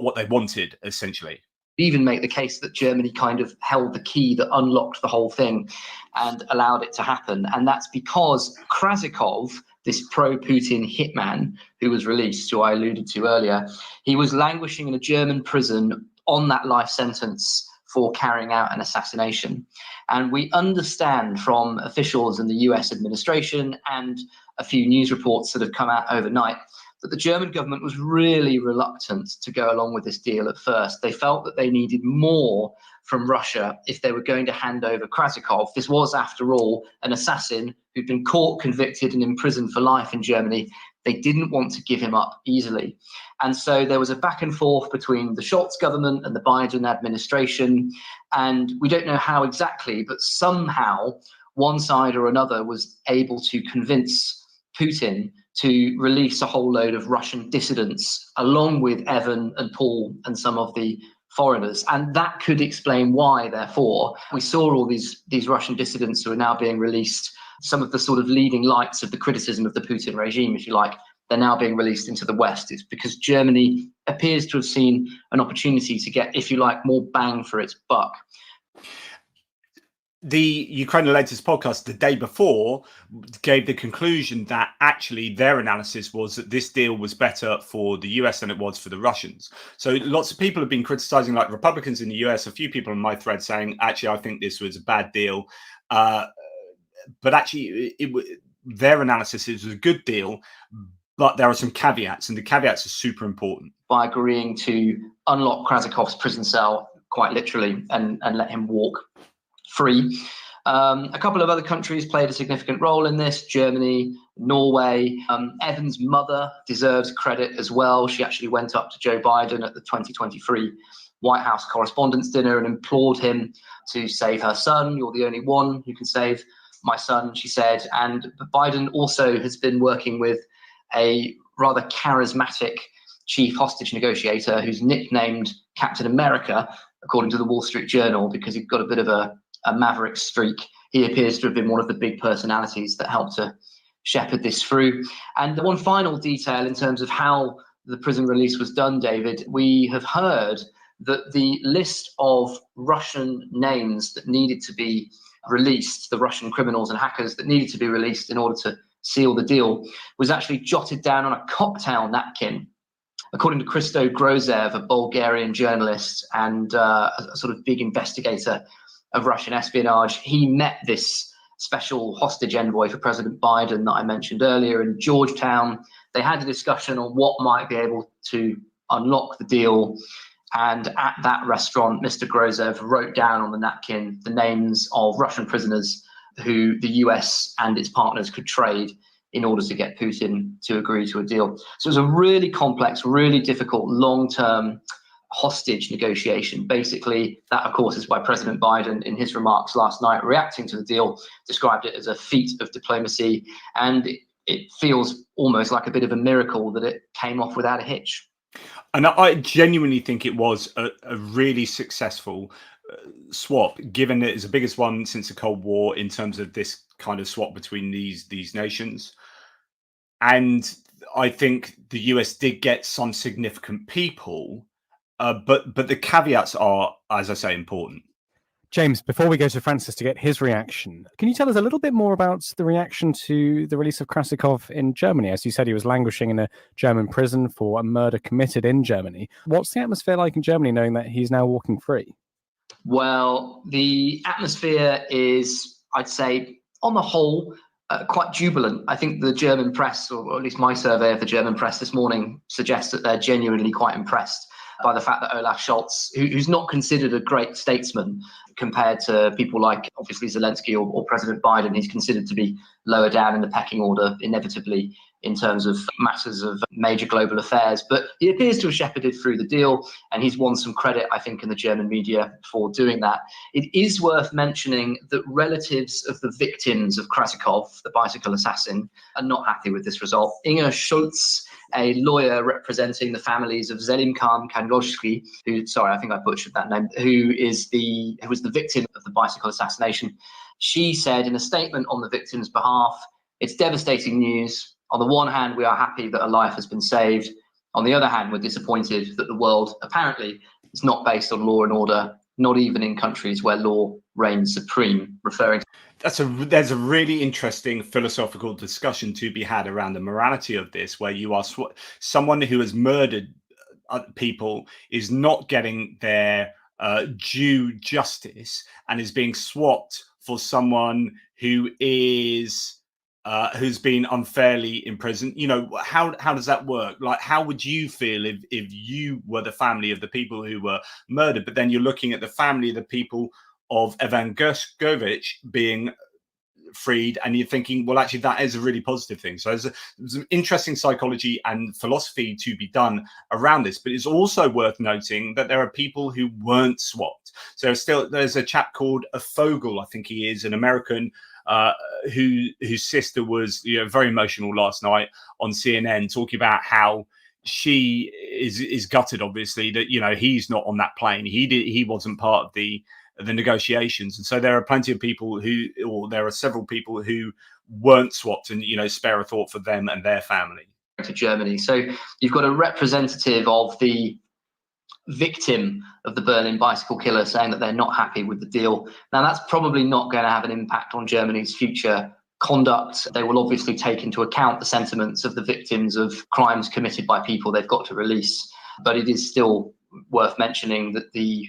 what they wanted, essentially. Even make the case that Germany kind of held the key that unlocked the whole thing and allowed it to happen. And that's because Krasikov, this pro-Putin hitman who was released, who I alluded to earlier, he was languishing in a German prison on that life sentence for carrying out an assassination. And we understand from officials in the US administration and a few news reports that have come out overnight that the German government was really reluctant to go along with this deal at first. They felt that they needed more from Russia if they were going to hand over Krasikov. This was, after all, an assassin who'd been caught, convicted, and imprisoned for life in Germany. They didn't want to give him up easily. And so there was a back and forth between the Scholz government and the Biden administration. And we don't know how exactly, but somehow one side or another was able to convince Putin to release a whole load of Russian dissidents, along with Evan and Paul and some of the foreigners. And that could explain why, therefore, we saw all these Russian dissidents who are now being released, some of the sort of leading lights of the criticism of the Putin regime, if you like, they're now being released into the West. It's because Germany appears to have seen an opportunity to get, if you like, more bang for its buck. The Ukrainian latest podcast the day before gave the conclusion that actually their analysis was that this deal was better for the US than it was for the Russians. So lots of people have been criticizing, like Republicans in the US, a few people on my thread saying, actually, I think this was a bad deal. But actually, their analysis is a good deal, but there are some caveats, and the caveats are super important. By agreeing to unlock Krasakov's prison cell, quite literally, and let him walk free. A couple of other countries played a significant role in this: Germany, Norway. Evan's mother deserves credit as well. She actually went up to Joe Biden at the 2023 White House Correspondents' Dinner and implored him to save her son. You're the only one who can save my son, she said. And Biden also has been working with a rather charismatic chief hostage negotiator who's nicknamed Captain America, according to the Wall Street Journal, because he's got a bit of a maverick streak. He appears to have been one of the big personalities that helped to shepherd this through. And one final detail in terms of how the prison release was done, David, we have heard that the list of Russian names that needed to be released, the Russian criminals and hackers that needed to be released in order to seal the deal, was actually jotted down on a cocktail napkin. According to Christo Grozev, a Bulgarian journalist and a sort of big investigator of Russian espionage, he met this special hostage envoy for President Biden that I mentioned earlier in Georgetown. They had a discussion on what might be able to unlock the deal. And at that restaurant, Mr. Grozev wrote down on the napkin the names of Russian prisoners who the US and its partners could trade in order to get Putin to agree to a deal. So it was a really complex, really difficult, long-term hostage negotiation. Basically, that, of course, is why President Biden, in his remarks last night, reacting to the deal, described it as a feat of diplomacy. And it feels almost like a bit of a miracle that it came off without a hitch. And I genuinely think it was a really successful swap, given that it's the biggest one since the Cold War in terms of this kind of swap between these nations. And I think the US did get some significant people, but the caveats are, as I say, important. James, before we go to Francis to get his reaction, can you tell us a little bit more about the reaction to the release of Krasikov in Germany? As you said, he was languishing in a German prison for a murder committed in Germany. What's the atmosphere like in Germany, knowing that he's now walking free? Well, the atmosphere is, I'd say, on the whole, quite jubilant. I think the German press, or at least my survey of the German press this morning, suggests that they're genuinely quite impressed by the fact that Olaf Scholz, who's not considered a great statesman compared to people like, obviously, Zelensky or President Biden, he's considered to be lower down in the pecking order, inevitably, in terms of matters of major global affairs. But he appears to have shepherded through the deal, and he's won some credit, I think, in the German media for doing that. It is worth mentioning that relatives of the victims of Krasikov, the bicycle assassin, are not happy with this result. Inga Schulz, a lawyer representing the families of Zelimkhan Kangoshki, who, sorry, I think I butchered that name, who was the victim of the bicycle assassination, she said in a statement on the victim's behalf, "It's devastating news. On the one hand, we are happy that a life has been saved. On the other hand, we're disappointed that the world apparently is not based on law and order, not even in countries where law reigns supreme," referring to there's a really interesting philosophical discussion to be had around the morality of this, where you are someone who has murdered people is not getting their due justice and is being swapped for someone who is who's been unfairly imprisoned. You know, how does that work? Like, how would you feel if you were the family of the people who were murdered, but then you're looking at the family of the people of Evan Gershkovich being freed, and you're thinking, well, actually, that is a really positive thing. So there's an interesting psychology and philosophy to be done around this. But it's also worth noting that there are people who weren't swapped. So there's a chap called Fogel, I think he is, an American, whose sister was very emotional last night on CNN, talking about how she is gutted, obviously, that he's not on that plane. He wasn't part of the negotiations, and so there are plenty of people there are several people who weren't swapped, and spare a thought for them and their family. To Germany. So you've got a representative of the victim of the Berlin bicycle killer, saying that they're not happy with the deal. Now, that's probably not going to have an impact on Germany's future conduct. They will obviously take into account the sentiments of the victims of crimes committed by people they've got to release. But it is still worth mentioning that the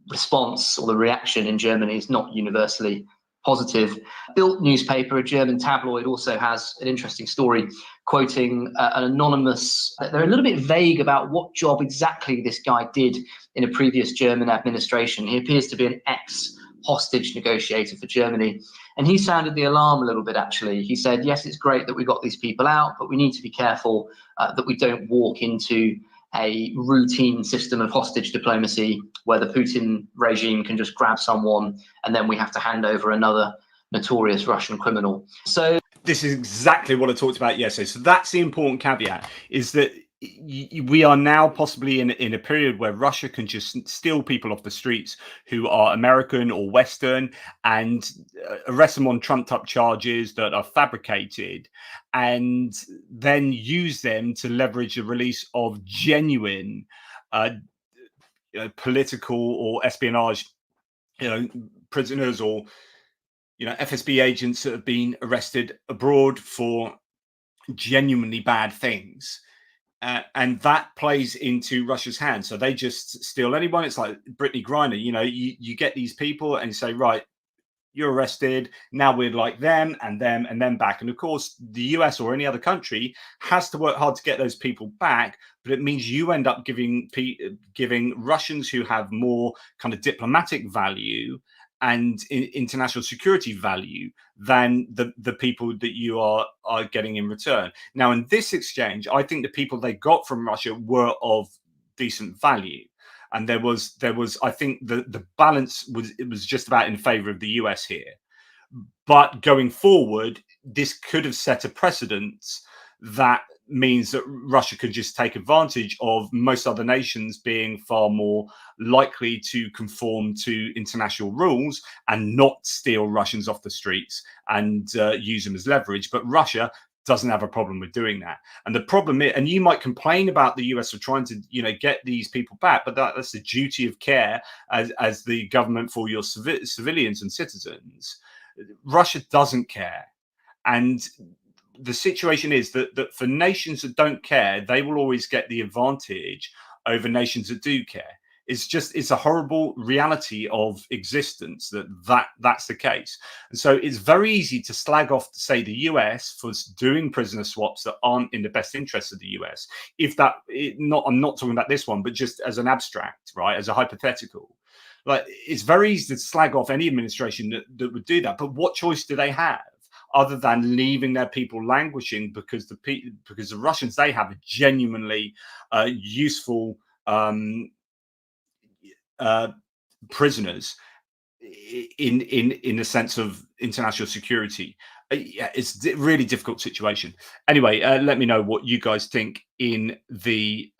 response or the reaction in Germany is not universally positive. Bild newspaper, a German tabloid, also has an interesting story quoting an anonymous. They're a little bit vague about what job exactly this guy did in a previous German administration. He appears to be an ex-hostage negotiator for Germany. And he sounded the alarm a little bit, actually. He said, yes, it's great that we got these people out, but we need to be careful that we don't walk into a routine system of hostage diplomacy where the Putin regime can just grab someone and then we have to hand over another notorious Russian criminal. So this is exactly what I talked about yesterday. So that's the important caveat, is that we are now possibly in a period where Russia can just steal people off the streets who are American or Western and arrest them on trumped up charges that are fabricated, and then use them to leverage the release of genuine political or espionage, prisoners, or FSB agents that have been arrested abroad for genuinely bad things. And that plays into Russia's hands. So they just steal anyone. It's like Brittany Griner. You get these people and you say, right, you're arrested. Now we're like them and them and then back. And of course, the US or any other country has to work hard to get those people back. But it means you end up giving Russians who have more kind of diplomatic value and international security value than the people that you are getting in return. Now, in this exchange, I think the people they got from Russia were of decent value. And there was I think the balance was just about in favor of the US here. But going forward, this could have set a precedent that means that Russia could just take advantage of most other nations being far more likely to conform to international rules and not steal Russians off the streets and use them as leverage. But Russia doesn't have a problem with doing that. And the problem is, and you might complain about the US for trying to, get these people back, but that's the duty of care as the government for your civilians and citizens. Russia doesn't care. And the situation is that for nations that don't care, they will always get the advantage over nations that do care. It's a horrible reality of existence that's the case. And so it's very easy to slag off, to say, the US for doing prisoner swaps that aren't in the best interest of the US. I'm not talking about this one, but just as an abstract, right? As a hypothetical. Like, it's very easy to slag off any administration that would do that. But what choice do they have other than leaving their people languishing because the Russians they have are genuinely useful prisoners in the sense of international security. It's a really difficult situation. Anyway, let me know what you guys think in the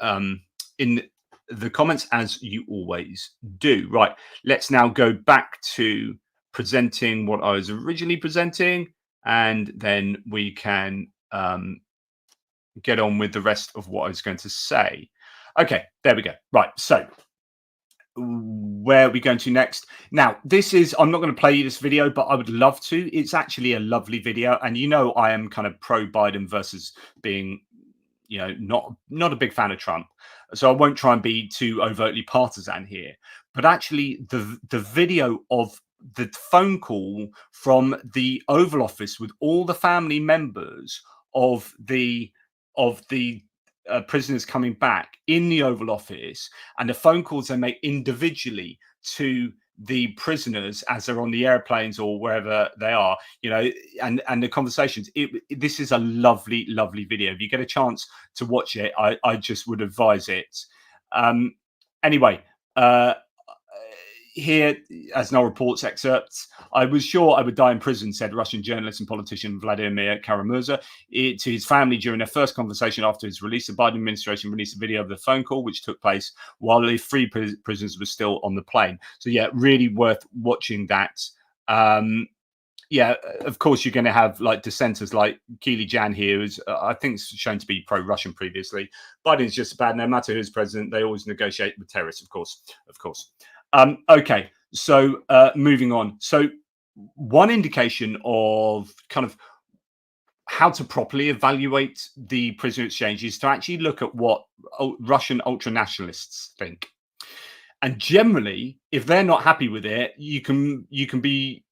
comments, as you always do. Right, let's now go back to presenting what I was originally presenting, and then we can get on with the rest of what I was going to say. Okay, there we go. Right, so where are we going to next? Now, I'm not going to play you this video, but I would love to. It's actually a lovely video. And I am kind of pro Biden versus being, not a big fan of Trump. So I won't try and be too overtly partisan here. But actually, the video of the phone call from the Oval Office with all the family members of the prisoners coming back in the Oval Office, and the phone calls they make individually to the prisoners as they're on the airplanes or wherever they are, and the conversations. This is a lovely, lovely video. If you get a chance to watch it, I just would advise it. Anyway, here, as Now Reports excerpts, I was sure I would die in prison, said Russian journalist and politician Vladimir Kara-Murza to his family during their first conversation after his release. The Biden administration released a video of the phone call, which took place while the three prisoners were still on the plane. So, yeah, really worth watching that. Yeah, of course, you're going to have like dissenters like Keely Jan here, who's I think shown to be pro-Russian previously. Biden's just bad. No matter who's president, they always negotiate with terrorists, of course. Okay, so moving on. So one indication of kind of how to properly evaluate the prisoner exchange is to actually look at what Russian ultra-nationalists think. And generally, if they're not happy with it, you can be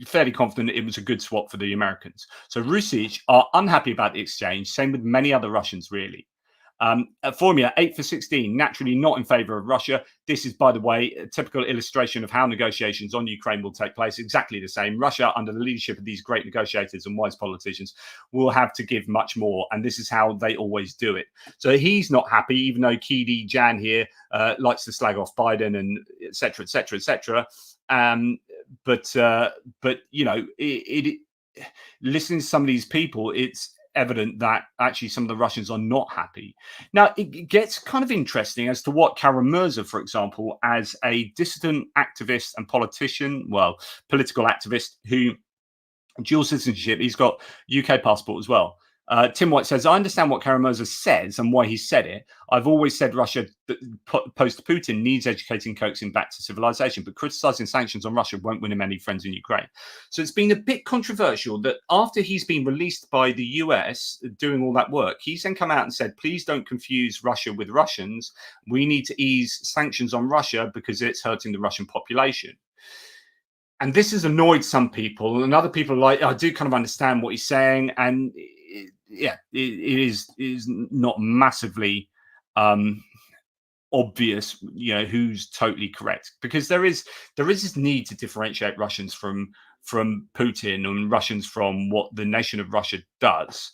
fairly confident it was a good swap for the Americans. So Rusic are unhappy about the exchange, same with many other Russians, really. Formula 8 for 16, naturally not in favor of Russia. This is, by the way, a typical illustration of how negotiations on Ukraine will take place. Exactly the same. Russia, under the leadership of these great negotiators and wise politicians, will have to give much more. And this is how they always do it. So he's not happy, even though Keely Jan here likes to slag off Biden and et cetera, et cetera, et cetera. But you know, listening to some of these people, it's evident that actually some of the Russians are not happy. Now, it gets kind of interesting as to what Kara-Murza, for example, as a dissident activist and politician, well, political activist who dual citizenship, he's got UK passport as well. Tim White says, I understand what Kara-Murza says and why he said it. I've always said Russia, post Putin, needs educating, coaxing back to civilization, but criticizing sanctions on Russia won't win him any friends in Ukraine. So it's been a bit controversial that after he's been released by the US doing all that work, he's then come out and said, please don't confuse Russia with Russians. We need to ease sanctions on Russia because it's hurting the Russian population. And this has annoyed some people, and other people are like, I do kind of understand what he's saying. And it is not massively obvious, you know, who's totally correct, because there is this need to differentiate Russians from Putin and Russians from what the nation of Russia does.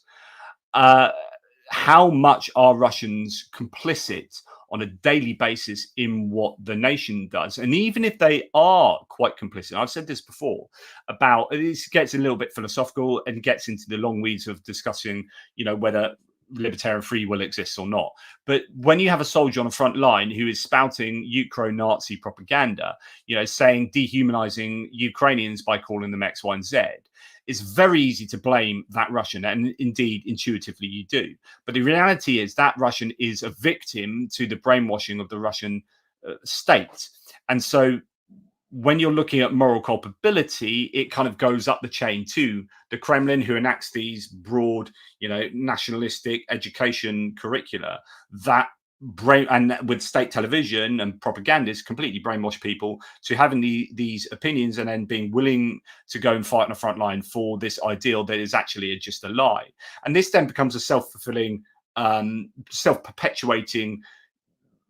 How much are Russians complicit on a daily basis in what the nation does? And even if they are quite complicit, I've said this before about, this gets a little bit philosophical and gets into the long weeds of discussing, you know, whether libertarian free will exists or not. But when you have a soldier on the front line who is spouting Ukro-Nazi propaganda, you know, saying dehumanizing Ukrainians by calling them X, Y, and Z, it's very easy to blame that Russian, and indeed, intuitively, you do. But the reality is that Russian is a victim to the brainwashing of the Russian state. And so when you're looking at moral culpability, it kind of goes up the chain to the Kremlin, who enacts these broad, you know, nationalistic education curricula that and with state television and propagandists completely brainwash people to having these opinions and then being willing to go and fight on the front line for this ideal that is actually just a lie. And this then becomes a self-fulfilling, self-perpetuating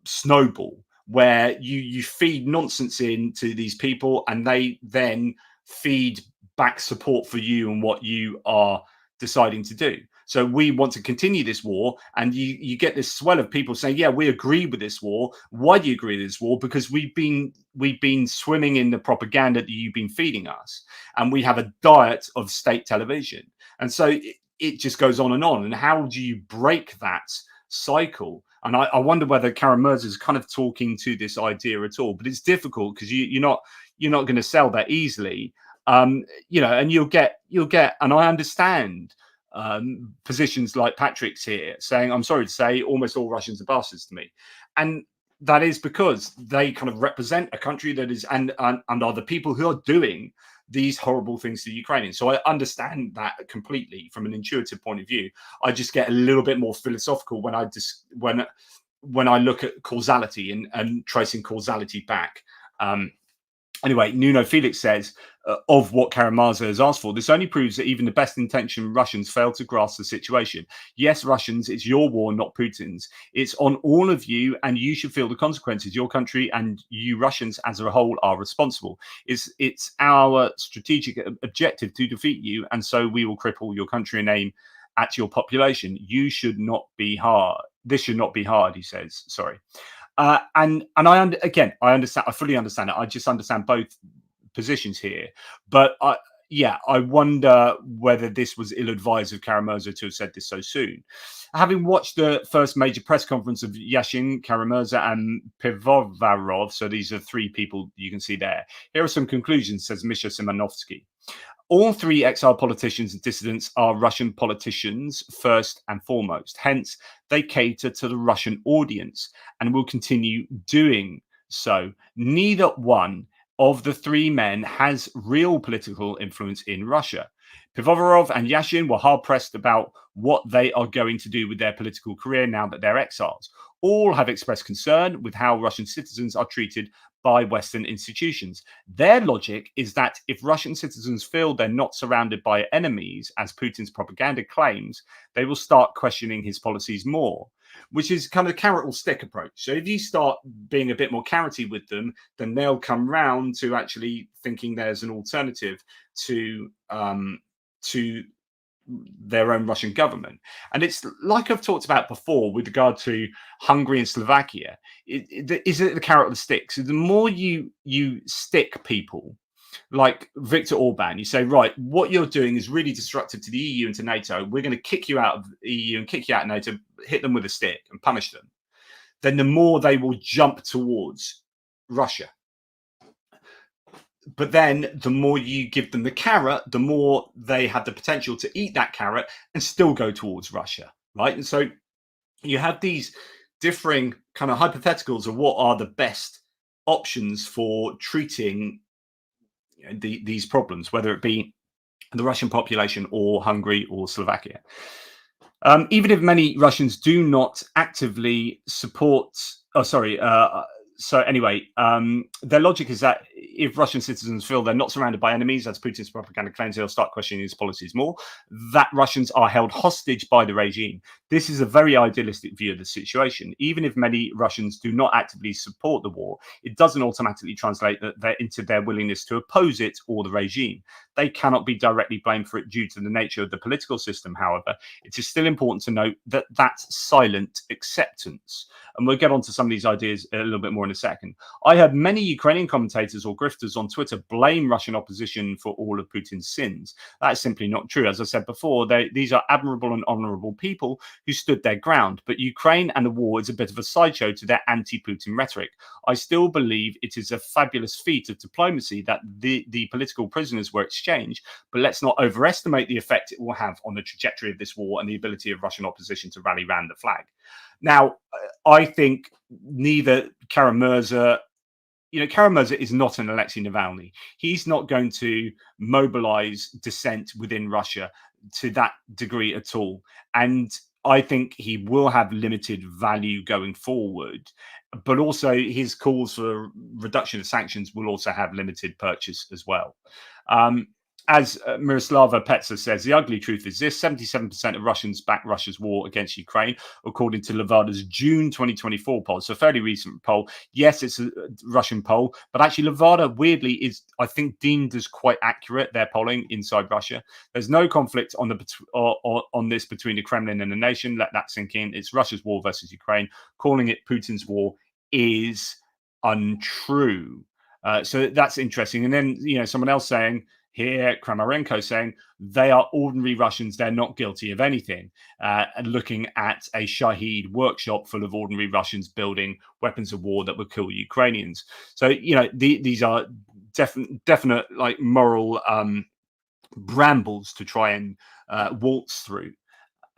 snowball where you feed nonsense into these people and they then feed back support for you and what you are deciding to do. So we want to continue this war, and you get this swell of people saying, yeah, we agree with this war. Why do you agree with this war? Because we've been swimming in the propaganda that you've been feeding us, and we have a diet of state television. And so it just goes on. And how do you break that cycle? And I wonder whether Kara-Murza is kind of talking to this idea at all, but it's difficult because you're not going to sell that easily. You know, and you'll get, and I understand positions like Patrick's here saying, I'm sorry to say, almost all Russians are bastards to me. And that is because they kind of represent a country that is, and are the people who are doing these horrible things to the Ukrainians. So I understand that completely from an intuitive point of view. I just get a little bit more philosophical when I look at causality and tracing causality back. Anyway, Nuno Felix says, of what Kara-Murza has asked for, this only proves that even the best intentioned Russians fail to grasp the situation. Yes, Russians, it's your war, not Putin's. It's on all of you, and you should feel the consequences. Your country and you Russians as a whole are responsible. It's our strategic objective to defeat you, and so we will cripple your country and aim at your population. You should not be hard. This should not be hard, he says. Sorry. And I understand. I fully understand it. I just understand both positions here. But I wonder whether this was ill-advised of Kara-Murza to have said this so soon. Having watched the first major press conference of Yashin, Kara-Murza, and Pivovarov, so these are three people you can see there. Here are some conclusions, says Misha Simonovsky. All three exiled politicians and dissidents are Russian politicians first and foremost. Hence, they cater to the Russian audience and will continue doing so. Neither one of the three men has real political influence in Russia. Pivovarov and Yashin were hard-pressed about what they are going to do with their political career now that they're exiles. All have expressed concern with how Russian citizens are treated by Western institutions. Their logic is that if Russian citizens feel they're not surrounded by enemies, as Putin's propaganda claims, they will start questioning his policies more, which is kind of a carrot or stick approach. So if you start being a bit more carroty with them, then they'll come round to actually thinking there's an alternative to their own Russian government. And it's like I've talked about before with regard to Hungary and Slovakia. Is it the carrot or the stick? So the more you stick people like Viktor Orban, you say, right, what you're doing is really destructive to the EU and to NATO. We're going to kick you out of the EU and kick you out of NATO, hit them with a stick and punish them. Then the more they will jump towards Russia. But then the more you give them the carrot, the more they have the potential to eat that carrot and still go towards Russia, right? And so you have these differing kind of hypotheticals of what are the best options for treating these problems, whether it be the Russian population or Hungary or Slovakia. Even if many Russians do not actively support, so anyway, their logic is that if Russian citizens feel they're not surrounded by enemies, as Putin's propaganda claims, they'll start questioning his policies more, that Russians are held hostage by the regime. This is a very idealistic view of the situation. Even if many Russians do not actively support the war, it doesn't automatically translate into their willingness to oppose it or the regime. They cannot be directly blamed for it due to the nature of the political system, however. It is still important to note that that's silent acceptance. And we'll get onto some of these ideas a little bit more in a second. I heard many Ukrainian commentators or grifters on Twitter blame Russian opposition for all of Putin's sins. That is simply not true. As I said before, these are admirable and honorable people who stood their ground. But Ukraine and the war is a bit of a sideshow to their anti-Putin rhetoric. I still believe it is a fabulous feat of diplomacy that the political prisoners were exchanged, but let's not overestimate the effect it will have on the trajectory of this war and the ability of Russian opposition to rally around the flag. Now, I think neither Kara-Murza is not an Alexei Navalny. He's not going to mobilize dissent within Russia to that degree at all. And I think he will have limited value going forward, but also his calls for reduction of sanctions will also have limited purchase as well. As Miroslava Petsa says, the ugly truth is this: 77% of Russians back Russia's war against Ukraine, according to Levada's June 2024 poll. So a fairly recent poll. Yes, it's a Russian poll, but actually Levada, weirdly, is, I think, deemed as quite accurate, their polling inside Russia. There's no conflict on this between the Kremlin and the nation. Let that sink in. It's Russia's war versus Ukraine. Calling it Putin's war is untrue. So that's interesting. And then, someone else saying, here, Kramarenko saying they are ordinary Russians, they're not guilty of anything, and looking at a Shahid workshop full of ordinary Russians building weapons of war that would kill Ukrainians. So, these are definite like moral brambles to try and waltz through.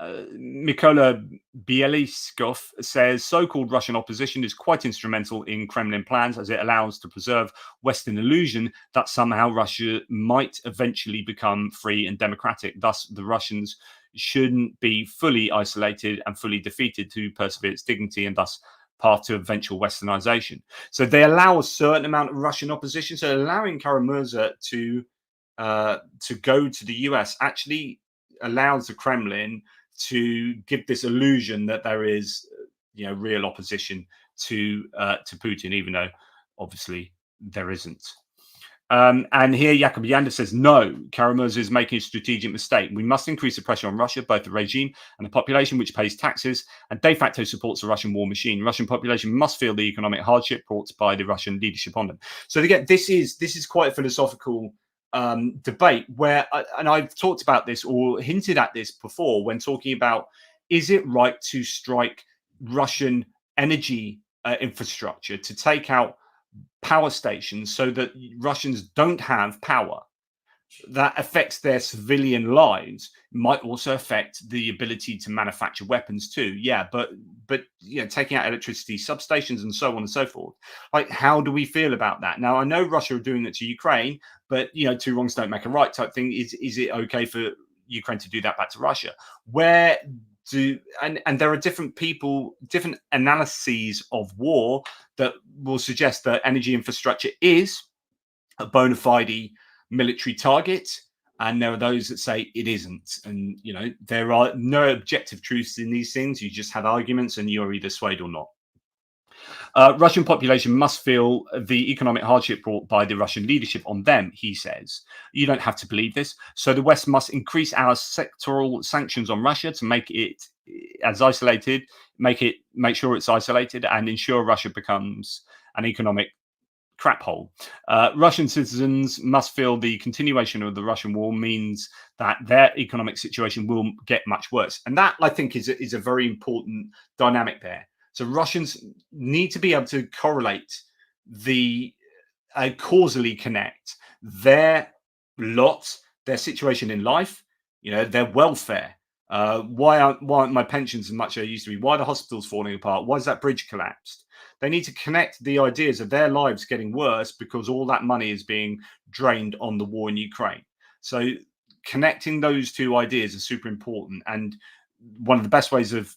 Mykola Bieliskov says so-called Russian opposition is quite instrumental in Kremlin plans as it allows to preserve Western illusion that somehow Russia might eventually become free and democratic. Thus, the Russians shouldn't be fully isolated and fully defeated to persevere its dignity and thus path to eventual westernization. So they allow a certain amount of Russian opposition. So allowing Kara-Murza to go to the US actually allows the Kremlin to give this illusion that there is, real opposition to Putin, even though obviously there isn't. And here Jakub Yanda says, no, Kara-Murza is making a strategic mistake. We must increase the pressure on Russia, both the regime and the population, which pays taxes and de facto supports the Russian war machine. Russian population must feel the economic hardship brought by the Russian leadership on them. So again, this is quite a philosophical debate where, and I've talked about this or hinted at this before when talking about, is it right to strike Russian energy infrastructure to take out power stations so that Russians don't have power? that affects their civilian lives might also affect the ability to manufacture weapons too. Yeah, but taking out electricity substations and so on and so forth. Like, how do we feel about that? Now, I know Russia are doing it to Ukraine, but two wrongs don't make a right type thing. Is it okay for Ukraine to do that back to Russia? Where do and there are different people, different analyses of war that will suggest that energy infrastructure is a bona fide military target, and there are those that say it isn't. And there are no objective truths in these things. You just have arguments, and you're either swayed or not. Russian population must feel the economic hardship brought by the Russian leadership on them, he says. You don't have to believe this. So the West must increase our sectoral sanctions on Russia to make it as isolated, make sure it's isolated, and ensure Russia becomes an economic crap hole. Russian citizens must feel the continuation of the Russian war means that their economic situation will get much worse. And that, I think, is a very important dynamic there. So Russians need to be able to correlate causally connect their lot, their situation in life, their welfare. Why aren't my pensions as much as they used to be? Why are the hospitals falling apart? Why is that bridge collapsed? They need to connect the ideas of their lives getting worse because all that money is being drained on the war in Ukraine. So connecting those two ideas is super important. And one of the best ways of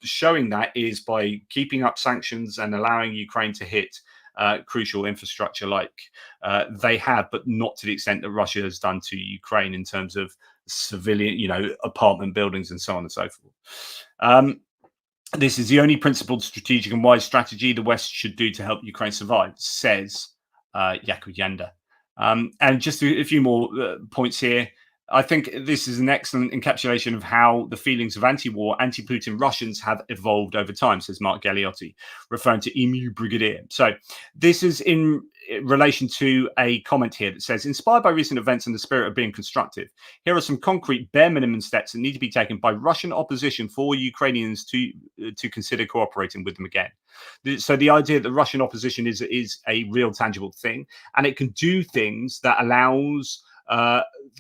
showing that is by keeping up sanctions and allowing Ukraine to hit crucial infrastructure like they have, but not to the extent that Russia has done to Ukraine in terms of civilian, apartment buildings and so on and so forth. This is the only principled, strategic and wise strategy the West should do to help Ukraine survive, says Yakub Yanda. And just a few more points here. I think this is an excellent encapsulation of how the feelings of anti-war, anti-Putin Russians have evolved over time, says Mark Galeotti, referring to Emu Brigadier. So this is in relation to a comment here that says, inspired by recent events and the spirit of being constructive, here are some concrete bare minimum steps that need to be taken by Russian opposition for Ukrainians to consider cooperating with them again. So the idea that Russian opposition is a real tangible thing, and it can do things that allows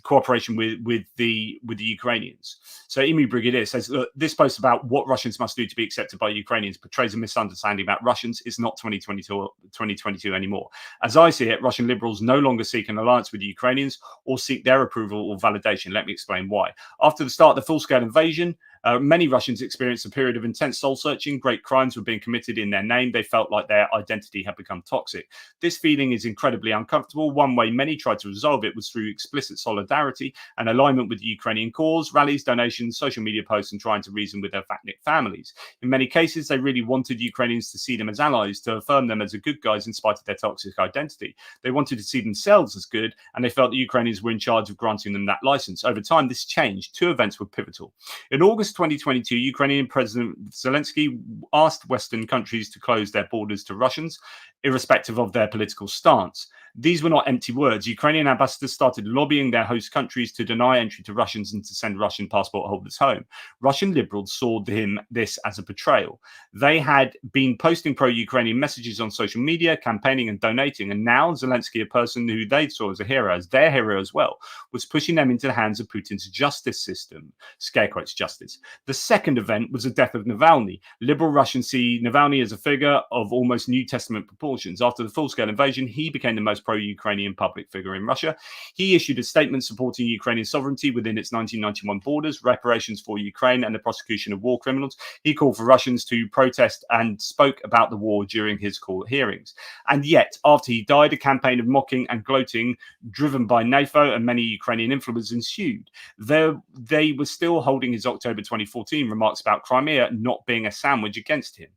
cooperation with the Ukrainians. So Emu Brigadier says, look, this post about what Russians must do to be accepted by Ukrainians portrays a misunderstanding about Russians. It's not 2022 anymore. As I see it, Russian liberals no longer seek an alliance with the Ukrainians or seek their approval or validation. Let me explain why. After the start of the full-scale invasion, many Russians experienced a period of intense soul-searching. Great crimes were being committed in their name. They felt like their identity had become toxic. This feeling is incredibly uncomfortable. One way many tried to resolve it was through explicit solidarity and alignment with the Ukrainian cause, rallies, donations, social media posts, and trying to reason with their ethnic families. In many cases, they really wanted Ukrainians to see them as allies, to affirm them as the good guys in spite of their toxic identity. They wanted to see themselves as good, and they felt the Ukrainians were in charge of granting them that license. Over time, this changed. Two events were pivotal. In August 2022, Ukrainian President Zelensky asked Western countries to close their borders to Russians, irrespective of their political stance. These were not empty words. Ukrainian ambassadors started lobbying their host countries to deny entry to Russians and to send Russian passport holders home. Russian liberals saw this as a betrayal. They had been posting pro-Ukrainian messages on social media, campaigning and donating, and now Zelensky, a person who they saw as a hero, as their hero as well, was pushing them into the hands of Putin's justice system, scare quotes justice. The second event was the death of Navalny. Liberal Russians see Navalny as a figure of almost New Testament proportions. After the full-scale invasion, he became the most pro-Ukrainian public figure in Russia. He issued a statement supporting Ukrainian sovereignty within its 1991 borders, reparations for Ukraine, and the prosecution of war criminals. He called for Russians to protest and spoke about the war during his court hearings. And yet, after he died, a campaign of mocking and gloating driven by NATO and many Ukrainian influencers ensued. They were still holding his October 2014 remarks about Crimea not being a sandwich against him.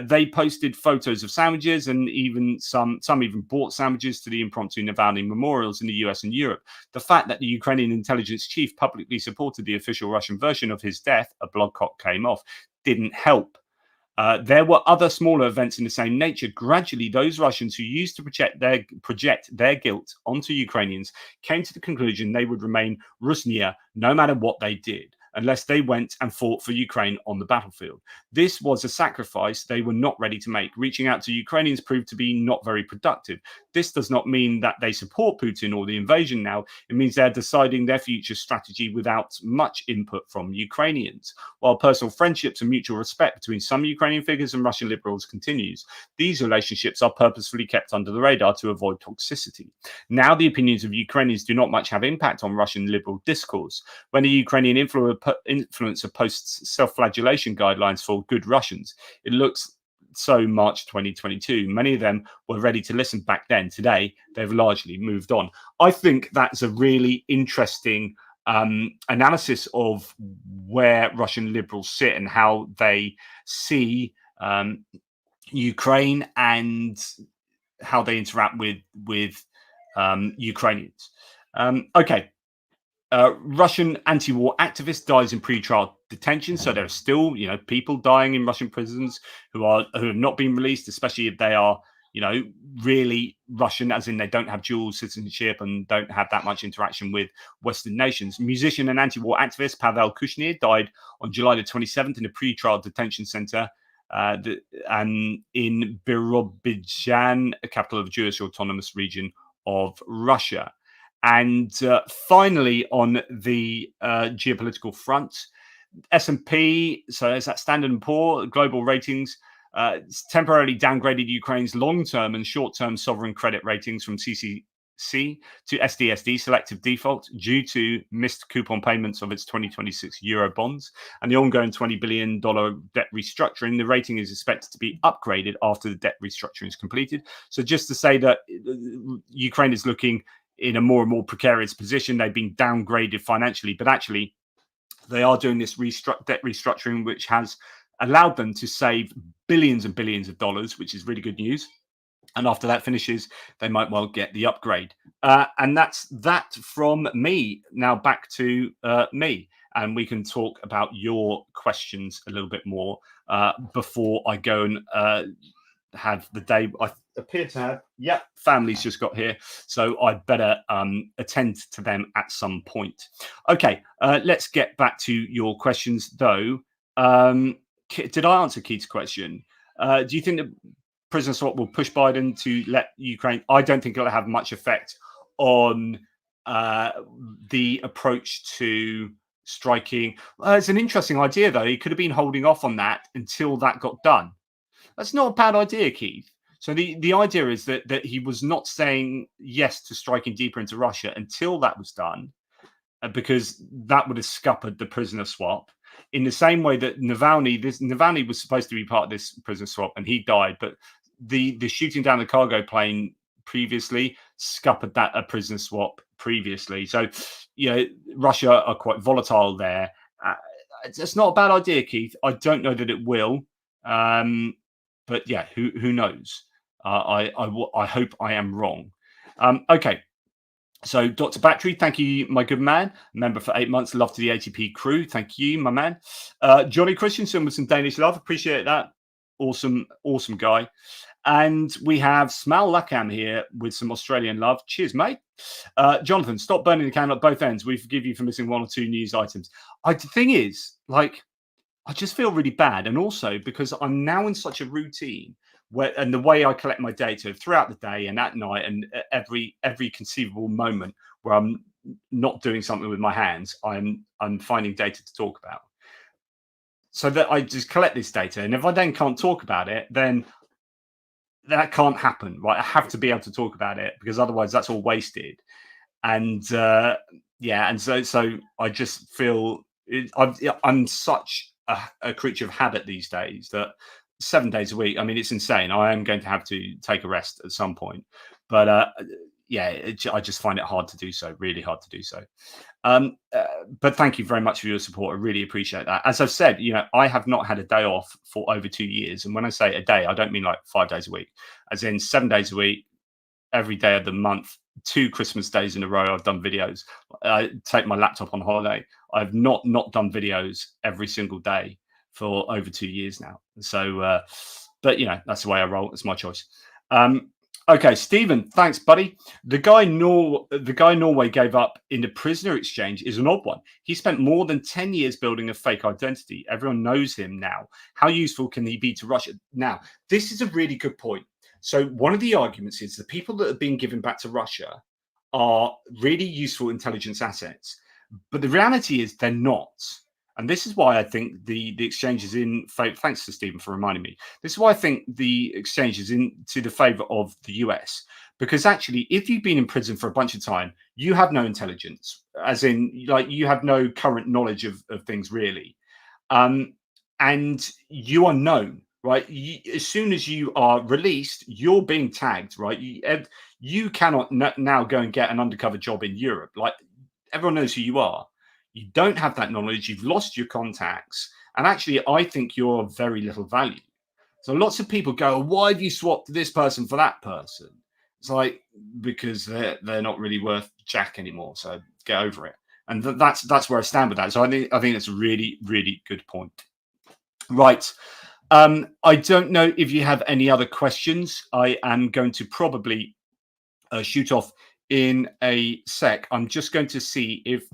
They posted photos of sandwiches, and even some even bought sandwiches to the impromptu Navalny memorials in the US and Europe. The fact that the Ukrainian intelligence chief publicly supported the official Russian version of his death, a blog cock came off, didn't help. There were other smaller events in the same nature. Gradually, those Russians who used to project their guilt onto Ukrainians came to the conclusion they would remain Rusnia no matter what they did. unless they went and fought for Ukraine on the battlefield. This was a sacrifice they were not ready to make. Reaching out to Ukrainians proved to be not very productive. This does not mean that they support Putin or the invasion now. It means they're deciding their future strategy without much input from Ukrainians. While personal friendships and mutual respect between some Ukrainian figures and Russian liberals continues, these relationships are purposefully kept under the radar to avoid toxicity. Now the opinions of Ukrainians do not much have impact on Russian liberal discourse. When a Ukrainian influencer posts self-flagellation guidelines for good Russians, it looks so March 2022. Many of them were ready to listen back then. Today, they've largely moved on. I think that's a really interesting analysis of where Russian liberals sit and how they see Ukraine and how they interact with Ukrainians. Okay. Russian anti-war activist dies in pre-trial detention. So there are still, people dying in Russian prisons who have not been released, especially if they are, really Russian, as in they don't have dual citizenship and don't have that much interaction with Western nations. Musician and anti-war activist Pavel Kushnir died on July the 27th in a pre-trial detention center and in Birobidzhan, a capital of the Jewish autonomous region of Russia. And finally, on the geopolitical front, S&P, so is that Standard & Poor global ratings, temporarily downgraded Ukraine's long-term and short-term sovereign credit ratings from CCC to SDSD, selective default, due to missed coupon payments of its 2026 Euro bonds and the ongoing $20 billion debt restructuring. The rating is expected to be upgraded after the debt restructuring is completed. So just to say that Ukraine is looking in a more and more precarious position. They've been downgraded financially, but actually they are doing this debt restructuring, which has allowed them to save billions and billions of dollars, which is really good news. And after that finishes, they might well get the upgrade. And that's that from me. Now back to me, and we can talk about your questions a little bit more before I go and have the day I appear to have. Yep, family's just got here, so I'd better attend to them at some point. Okay, let's get back to your questions, though. Did I answer Keith's question? Do you think that prisoner swap will push Biden to let Ukraine? I don't think it'll have much effect on the approach to striking. It's an interesting idea, though. He could have been holding off on that until that got done. That's not a bad idea, Keith. So the idea is that he was not saying yes to striking deeper into Russia until that was done, because that would have scuppered the prisoner swap. In the same way that Navalny was supposed to be part of this prisoner swap and he died, but the shooting down the cargo plane previously scuppered that a prisoner swap previously. So, Russia are quite volatile there. It's not a bad idea, Keith. I don't know that it will. But yeah, who knows? I hope I am wrong. Okay. So, Dr. Battery, thank you, my good man. Member for 8 months. Love to the ATP crew. Thank you, my man. Johnny Christensen with some Danish love. Appreciate that. Awesome guy. And we have Smal Lakam here with some Australian love. Cheers, mate. Jonathan, stop burning the candle at both ends. We forgive you for missing one or two news items. The thing is, I just feel really bad. And also because I'm now in such a routine and the way I collect my data throughout the day and at night and every conceivable moment where I'm not doing something with my hands, I'm finding data to talk about. So that I just collect this data. And if I then can't talk about it, then that can't happen, right? I have to be able to talk about it because otherwise that's all wasted. And so I just feel I'm such a creature of habit these days that 7 days a week, I mean, it's insane. I am going to have to take a rest at some point, but I just find it hard to do so, really hard to do so. But thank you very much for your support. I really appreciate that. As I've said, I have not had a day off for over 2 years. And when I say a day, I don't mean like 5 days a week, as in 7 days a week, every day of the month, 2 Christmas days in a row. I've done videos. I take my laptop on holiday. I've not done videos every single day for over 2 years now. So, but that's the way I roll. It's my choice. Okay, Stephen, thanks, buddy. The guy Norway gave up in the prisoner exchange is an odd one. He spent more than 10 years building a fake identity. Everyone knows him now. How useful can he be to Russia? Now, this is a really good point. So one of the arguments is the people that are being given back to Russia are really useful intelligence assets. But the reality is they're not. And this is why I think the exchange is in favor. Thanks to Stephen for reminding me. This is why I think the exchange is in to the favor of the US. Because actually, if you've been in prison for a bunch of time, you have no intelligence, as in, like, you have no current knowledge of things really. And you are known, right? As soon as you are released, you're being tagged, right? You cannot now go and get an undercover job in Europe. Like, everyone knows who you are. You don't have that knowledge. You've lost your contacts. And actually, I think you're of very little value. So lots of people go, why have you swapped this person for that person? It's like, because they're not really worth jack anymore. So get over it. And that's where I stand with that. So I think it's a really, really good point. Right. I don't know if you have any other questions. I am going to probably shoot off in a sec. I'm just going to see if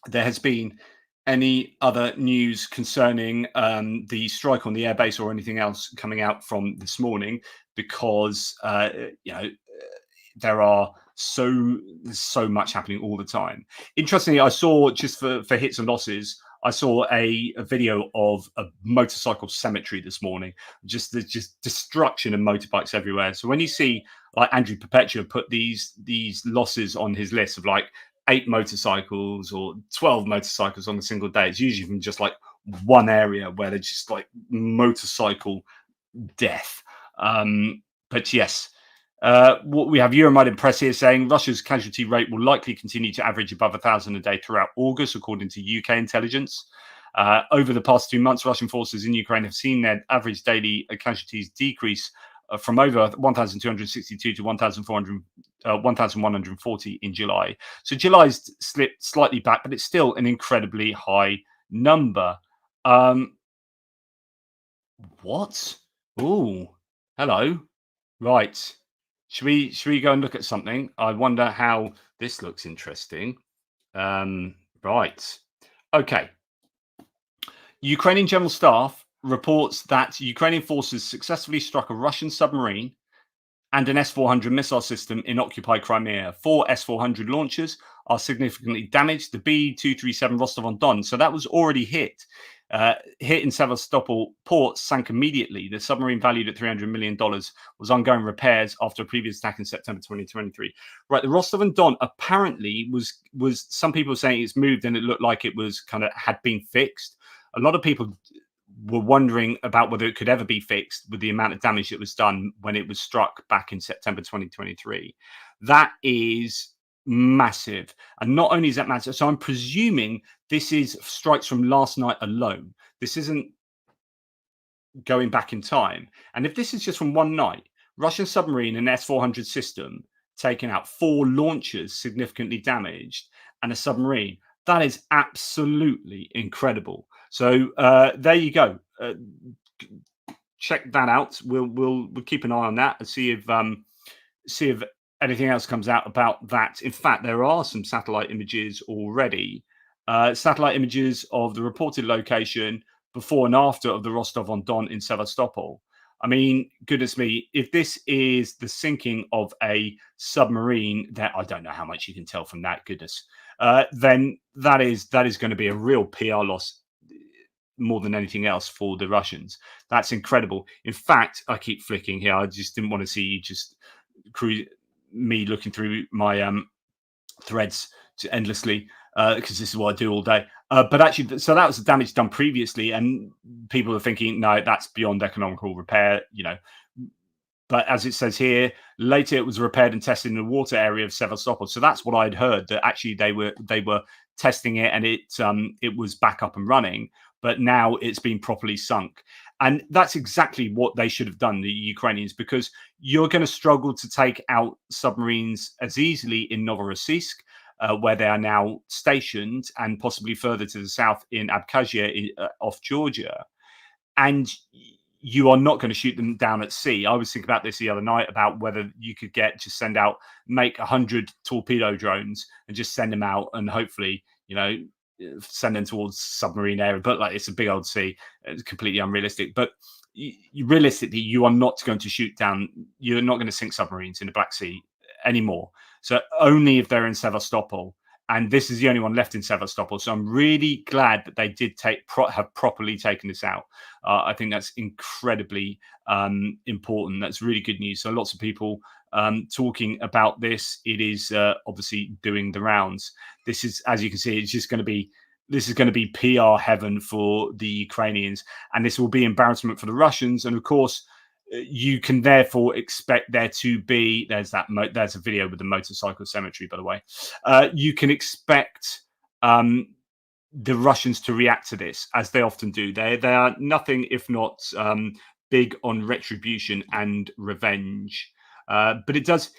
there has been any other news concerning the strike on the airbase or anything else coming out from this morning, because there are there's so much happening all the time. Interestingly, I saw, just for hits and losses, I saw a video of a motorcycle cemetery this morning. Just destruction of motorbikes everywhere. So when you see, like, Andrew Perpetua put these losses on his list of like 8 motorcycles or 12 motorcycles on a single day, it's usually from just like one area where they're just like motorcycle death. But yes. We have Euromodern Press here saying Russia's casualty rate will likely continue to average above 1,000 a day throughout August, according to UK intelligence. Over the past 2 months, Russian forces in Ukraine have seen their average daily casualties decrease from over 1,262 to 1,140 in July. So July's slipped slightly back, but it's still an incredibly high number. What? Ooh, hello. Right. Should we go and look at something? I wonder how this looks interesting. Right. Okay. Ukrainian General Staff reports that Ukrainian forces successfully struck a Russian submarine and an S-400 missile system in occupied Crimea. 4 S-400 launchers are significantly damaged. The B-237 Rostov-on-Don, so that was already hit in Sevastopol port, sank immediately. The submarine, valued at $300 million, was ongoing repairs after a previous attack in September 2023. Right, the Rostov-on-Don apparently was some people saying it's moved and it looked like it was had been fixed. A lot of people were wondering about whether it could ever be fixed with the amount of damage that was done when it was struck back in September 2023. That is massive. And not only is that massive, so I'm presuming this is strikes from last night alone. This isn't going back in time. And if this is just from one night, Russian submarine and S-400 system taken out, 4 launchers significantly damaged, and a submarine, that is absolutely incredible. So there you go. Check that out. We'll keep an eye on that and see if anything else comes out about that. In fact, there are some satellite images already. Satellite images of the reported location before and after of the Rostov-on-Don in Sevastopol. I mean, goodness me, if this is the sinking of a submarine, that I don't know how much you can tell from that, goodness, then that is going to be a real PR loss more than anything else for the Russians. That's incredible. In fact, I keep flicking here. I just didn't want to see just me looking through my threads endlessly, because this is what I do all day. But actually, so that was the damage done previously, and people are thinking, no, that's beyond economical repair, But as it says here, later it was repaired and tested in the water area of Sevastopol. So that's what I'd heard, that actually they were testing it and it was back up and running, but now it's been properly sunk. And that's exactly what they should have done, the Ukrainians, because you're going to struggle to take out submarines as easily in Novorossiysk, where they are now stationed, and possibly further to the south in Abkhazia, off Georgia. And you are not going to shoot them down at sea. I was thinking about this the other night about whether you could make 100 torpedo drones and just send them out and hopefully, send them towards submarine area. But like, it's a big old sea. It's completely unrealistic. But realistically, you are not going to shoot down. You're not going to sink submarines in the Black Sea anymore. So only if they're in Sevastopol. And this is the only one left in Sevastopol. So I'm really glad that they did have properly taken this out. I think that's incredibly important. That's really good news. So lots of people talking about this. It is obviously doing the rounds. This is, as you can see, this is going to be PR heaven for the Ukrainians, and this will be embarrassment for the Russians. And of course, you can therefore expect there to be, there's a video with the motorcycle cemetery, by the way. You can expect the Russians to react to this, as they often do. They are nothing if not big on retribution and revenge. But it does,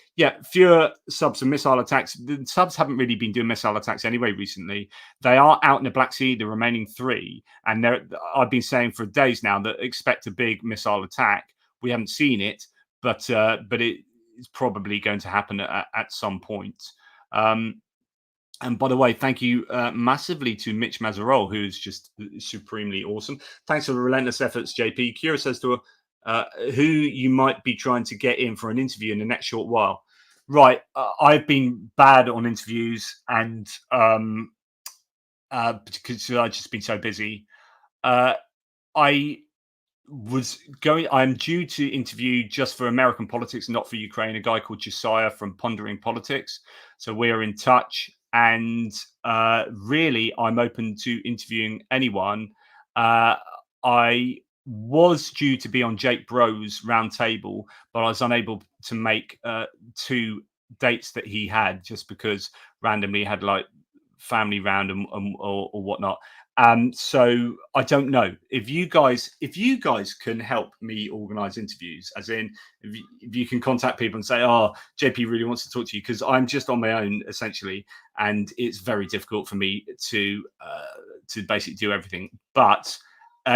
fewer subs and missile attacks. The subs haven't really been doing missile attacks anyway recently. They are out in the Black Sea, the remaining 3. And I've been saying for days now that expect a big missile attack. We haven't seen it, but it is probably going to happen at some point. And by the way, thank you massively to Mitch Mazarol, who's just supremely awesome. Thanks for the relentless efforts, JP. Kira says to who you might be trying to get in for an interview in the next short while. Right. I've been bad on interviews, and because I've just been so busy. I'm due to interview just for American politics, not for Ukraine, a guy called Josiah from Pondering Politics. So we're in touch, and really I'm open to interviewing anyone. I was due to be on Jake Bro's roundtable, but I was unable to make 2 dates that he had just because randomly he had like family round or whatnot. So I don't know if you guys can help me organize interviews, as in if you can contact people and say, oh, JP really wants to talk to you, because I'm just on my own essentially, and it's very difficult for me to basically do everything. But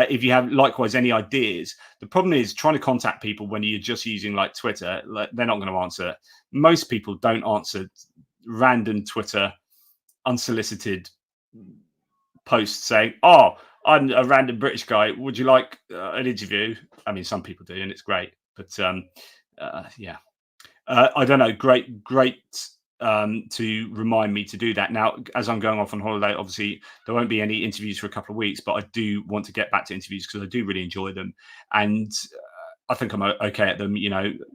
if you have likewise any ideas, the problem is trying to contact people when you're just using like Twitter, they're not going to answer. Most people don't answer random Twitter unsolicited posts saying, oh, I'm a random British guy, would you like an interview? I mean, some people do, and it's great, but I don't know. Great to remind me to do that. Now, as I'm going off on holiday, obviously there won't be any interviews for a couple of weeks, but I do want to get back to interviews because I do really enjoy them, and I think I'm okay at them.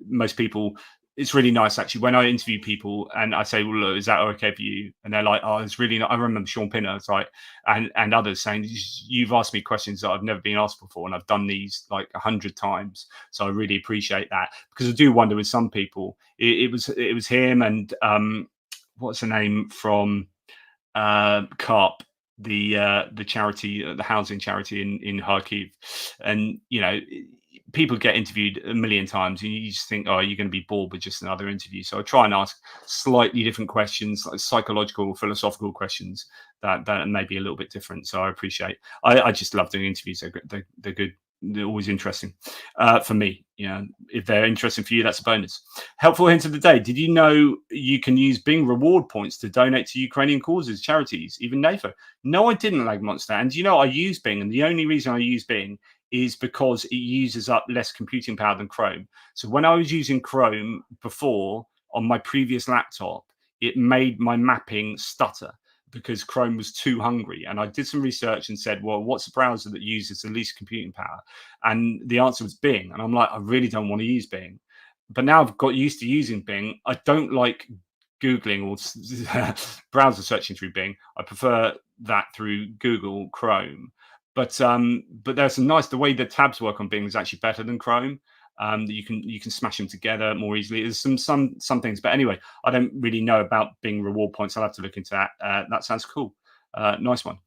Most people, it's really nice actually when I interview people and I say, well, look, is that okay for you? And they're like, oh, it's really not. I remember Sean Pinner, it's like, and others saying, you've asked me questions that I've never been asked before, and I've done these like 100 times. So I really appreciate that, because I do wonder with some people, it was him and what's the name from CARP, the charity, the housing charity in Kharkiv, and people get interviewed a million times and you just think, oh, you're going to be bored with just another interview. So I try and ask slightly different questions, like psychological, philosophical questions that may be a little bit different. So I appreciate, I just love doing interviews. They're good. They're always interesting for me. If they're interesting for you, that's a bonus. Helpful hint of the day. Did you know you can use Bing reward points to donate to Ukrainian causes, charities, even NATO? No, I didn't, Lag Monster. And I use Bing, and the only reason I use Bing is because it uses up less computing power than Chrome. So when I was using Chrome before on my previous laptop, it made my mapping stutter because Chrome was too hungry. And I did some research and said, well, what's the browser that uses the least computing power? And the answer was Bing. And I'm like, I really don't want to use Bing. But now I've got used to using Bing. I don't like Googling or browser searching through Bing. I prefer that through Google Chrome. But there's some nice, the way the tabs work on Bing is actually better than Chrome. You can smash them together more easily. There's some things, but anyway, I don't really know about Bing reward points. I'll have to look into that. That sounds cool. Nice one.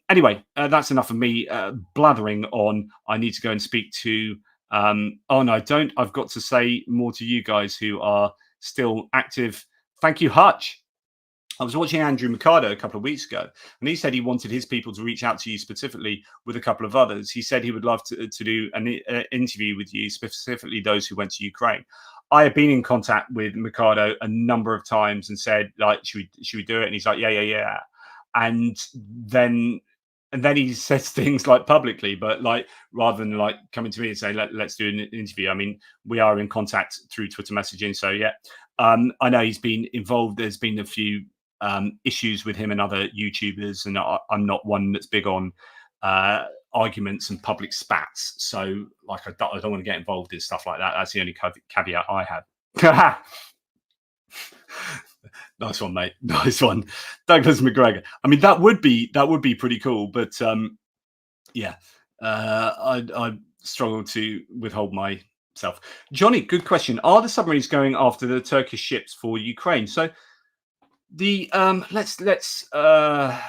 Anyway, that's enough of me blathering on. I need to go and speak to. Oh no, I don't. I've got to say more to you guys who are still active. Thank you, Hutch. I was watching Andrew Mercado a couple of weeks ago, and he said he wanted his people to reach out to you specifically with a couple of others. He said he would love to do an interview with you, specifically those who went to Ukraine. I have been in contact with Mercado a number of times and said, like, should we do it? And he's like, yeah. And then he says things like publicly, but like rather than like coming to me and saying, let's do an interview. I mean, we are in contact through Twitter messaging. So yeah, I know he's been involved. There's been a few issues with him and other YouTubers, and I'm not one that's big on arguments and public spats. So like, I don't want to get involved in stuff like that. That's the only caveat I have. Nice one, mate. Nice one, Douglas McGregor. I mean, that would be pretty cool, but yeah, I struggle to withhold myself. Johnny, good question. Are the submarines going after the Turkish ships for Ukraine? So the let's have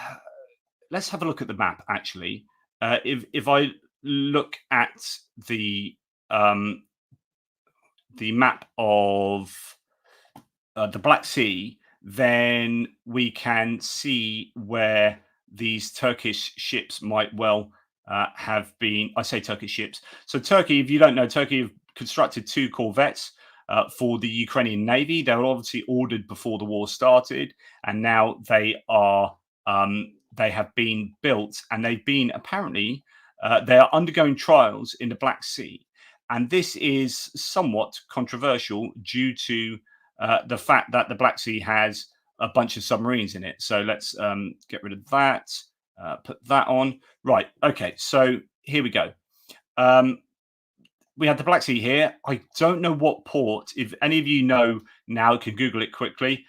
a look at the map. Actually, if I look at the map of the Black Sea, then we can see where these Turkish ships might well have been. I say Turkish ships. So Turkey, if you don't know, Turkey have constructed 2 corvettes for the Ukrainian Navy. They were obviously ordered before the war started, and now they have been built, and they've been apparently they are undergoing trials in the Black Sea. And this is somewhat controversial due to the fact that the Black Sea has a bunch of submarines in it. So let's get rid of that, put that on. Right. Okay. So here we go. We have the Black Sea here. I don't know what port. If any of you know now, can Google it quickly.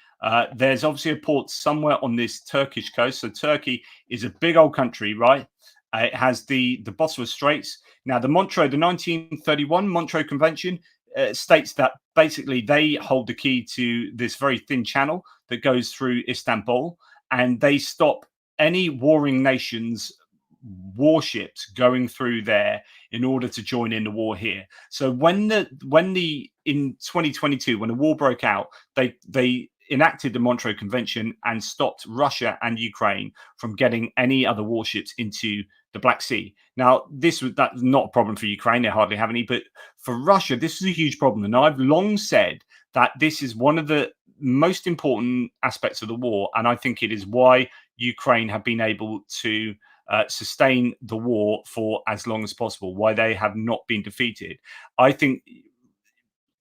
There's obviously a port somewhere on this Turkish coast. So Turkey is a big old country, right? It has the Bosphorus Straits. Now, the 1931 Montreux Convention states that basically they hold the key to this very thin channel that goes through Istanbul, and they stop any warring nations' warships going through there in order to join in the war here. So when in 2022, when the war broke out, they enacted the Montreux Convention and stopped Russia and Ukraine from getting any other warships into the Black Sea. Now, that's not a problem for Ukraine. They hardly have any, but for Russia, this is a huge problem. And I've long said that this is one of the most important aspects of the war. And I think it is why Ukraine have been able to sustain the war for as long as possible, why they have not been defeated. I think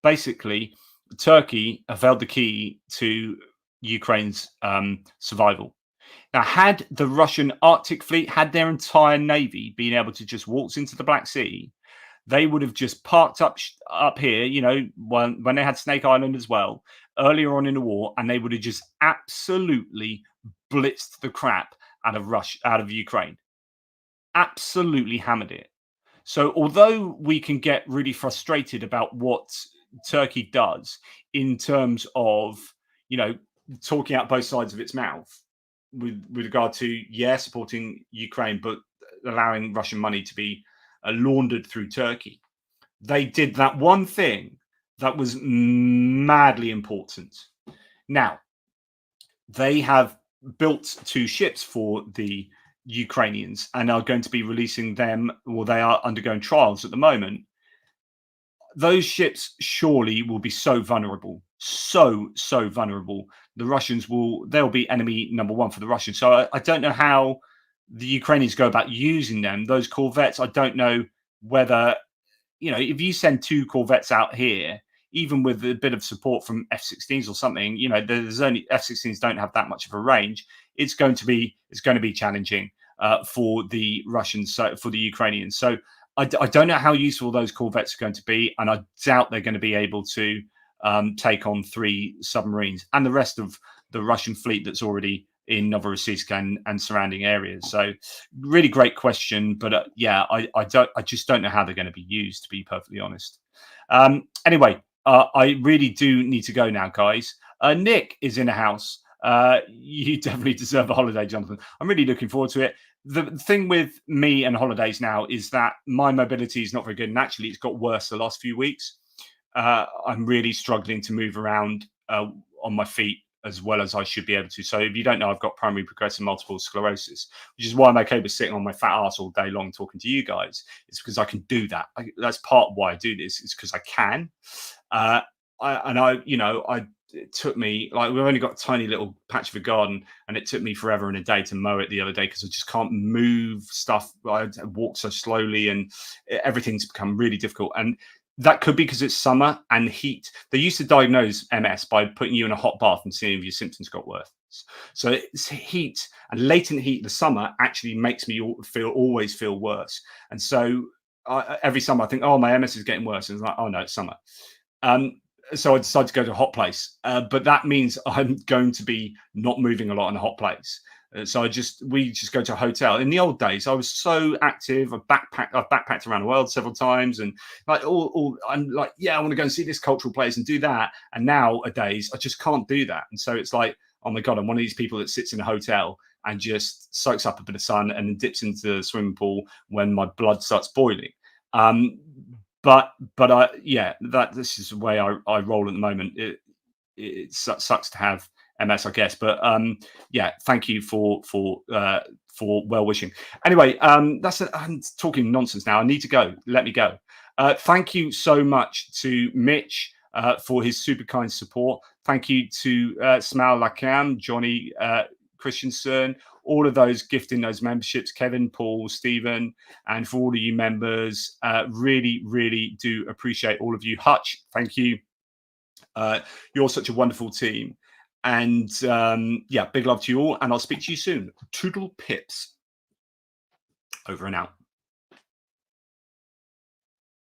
basically Turkey have held the key to Ukraine's survival. Now, had the Russian Arctic fleet, had their entire navy been able to just waltz into the Black Sea, they would have just parked up here, you know, when they had Snake Island as well, earlier on in the war, and they would have just absolutely blitzed the crap out of Ukraine. Absolutely hammered it. So although we can get really frustrated about what Turkey does in terms of, you know, talking out both sides of its mouth with regard to, supporting Ukraine, but allowing Russian money to be laundered through Turkey, they did that one thing that was madly important. Now, they have built 2 ships for the Ukrainians and are going to be releasing them, or they are undergoing trials at the moment. Those ships surely will be so vulnerable, so vulnerable. The Russians they'll be enemy number 1 for the Russians. So I don't know how the Ukrainians go about using them. Those corvettes, I don't know whether, you know, if you send 2 corvettes out here, even with a bit of support from F-16s or something, you know, there's only F-16s don't have that much of a range. It's going to be challenging for the Russians, for the Ukrainians. So I don't know how useful those corvettes are going to be, and I doubt they're going to be able to take on 3 submarines and the rest of the Russian fleet that's already in Novorossiysk and surrounding areas. So, really great question, but I just don't know how they're going to be used, to be perfectly honest. Anyway, I really do need to go now, guys. Nick is in the house. You definitely deserve a holiday, Jonathan. I'm really looking forward to it. The thing with me and holidays now is that my mobility is not very good, and actually it's got worse the last few weeks. I'm really struggling to move around on my feet as well as I should be able to. So if you don't know, I've got primary progressive multiple sclerosis, which is why I'm okay with sitting on my fat ass all day long talking to you guys. It's because I can do that. That's part of why I do this. It's because I can. It took me, like, we've only got a tiny little patch of a garden, and it took me forever and a day to mow it the other day because I just can't move stuff. I walk so slowly, and everything's become really difficult. And that could be because it's summer and heat. They used to diagnose MS by putting you in a hot bath and seeing if your symptoms got worse. So it's heat, and latent heat in the summer actually makes me always feel worse. And so every summer I think, oh, my MS is getting worse. And it's like, oh no, it's summer. So I decided to go to a hot place, but that means I'm going to be not moving a lot in a hot place. So we just go to a hotel. In the old days, I was so active. I've backpacked around the world several times, and like I'm like, yeah, I want to go and see this cultural place and do that. And nowadays, I just can't do that. And so it's like, oh my God, I'm one of these people that sits in a hotel and just soaks up a bit of sun and then dips into the swimming pool when my blood starts boiling. But this is the way I roll at the moment. It sucks to have MS, I guess. But thank you for well wishing. Anyway, I'm talking nonsense now. I need to go. Let me go. Thank you so much to Mitch for his super kind support. Thank you to Smal Lakam, Johnny Christensen, all of those gifting those memberships, Kevin, Paul, Stephen, and for all of you members. Really, really do appreciate all of you. Hutch, thank you. You're such a wonderful team. And big love to you all. And I'll speak to you soon. Toodle pips. Over and out.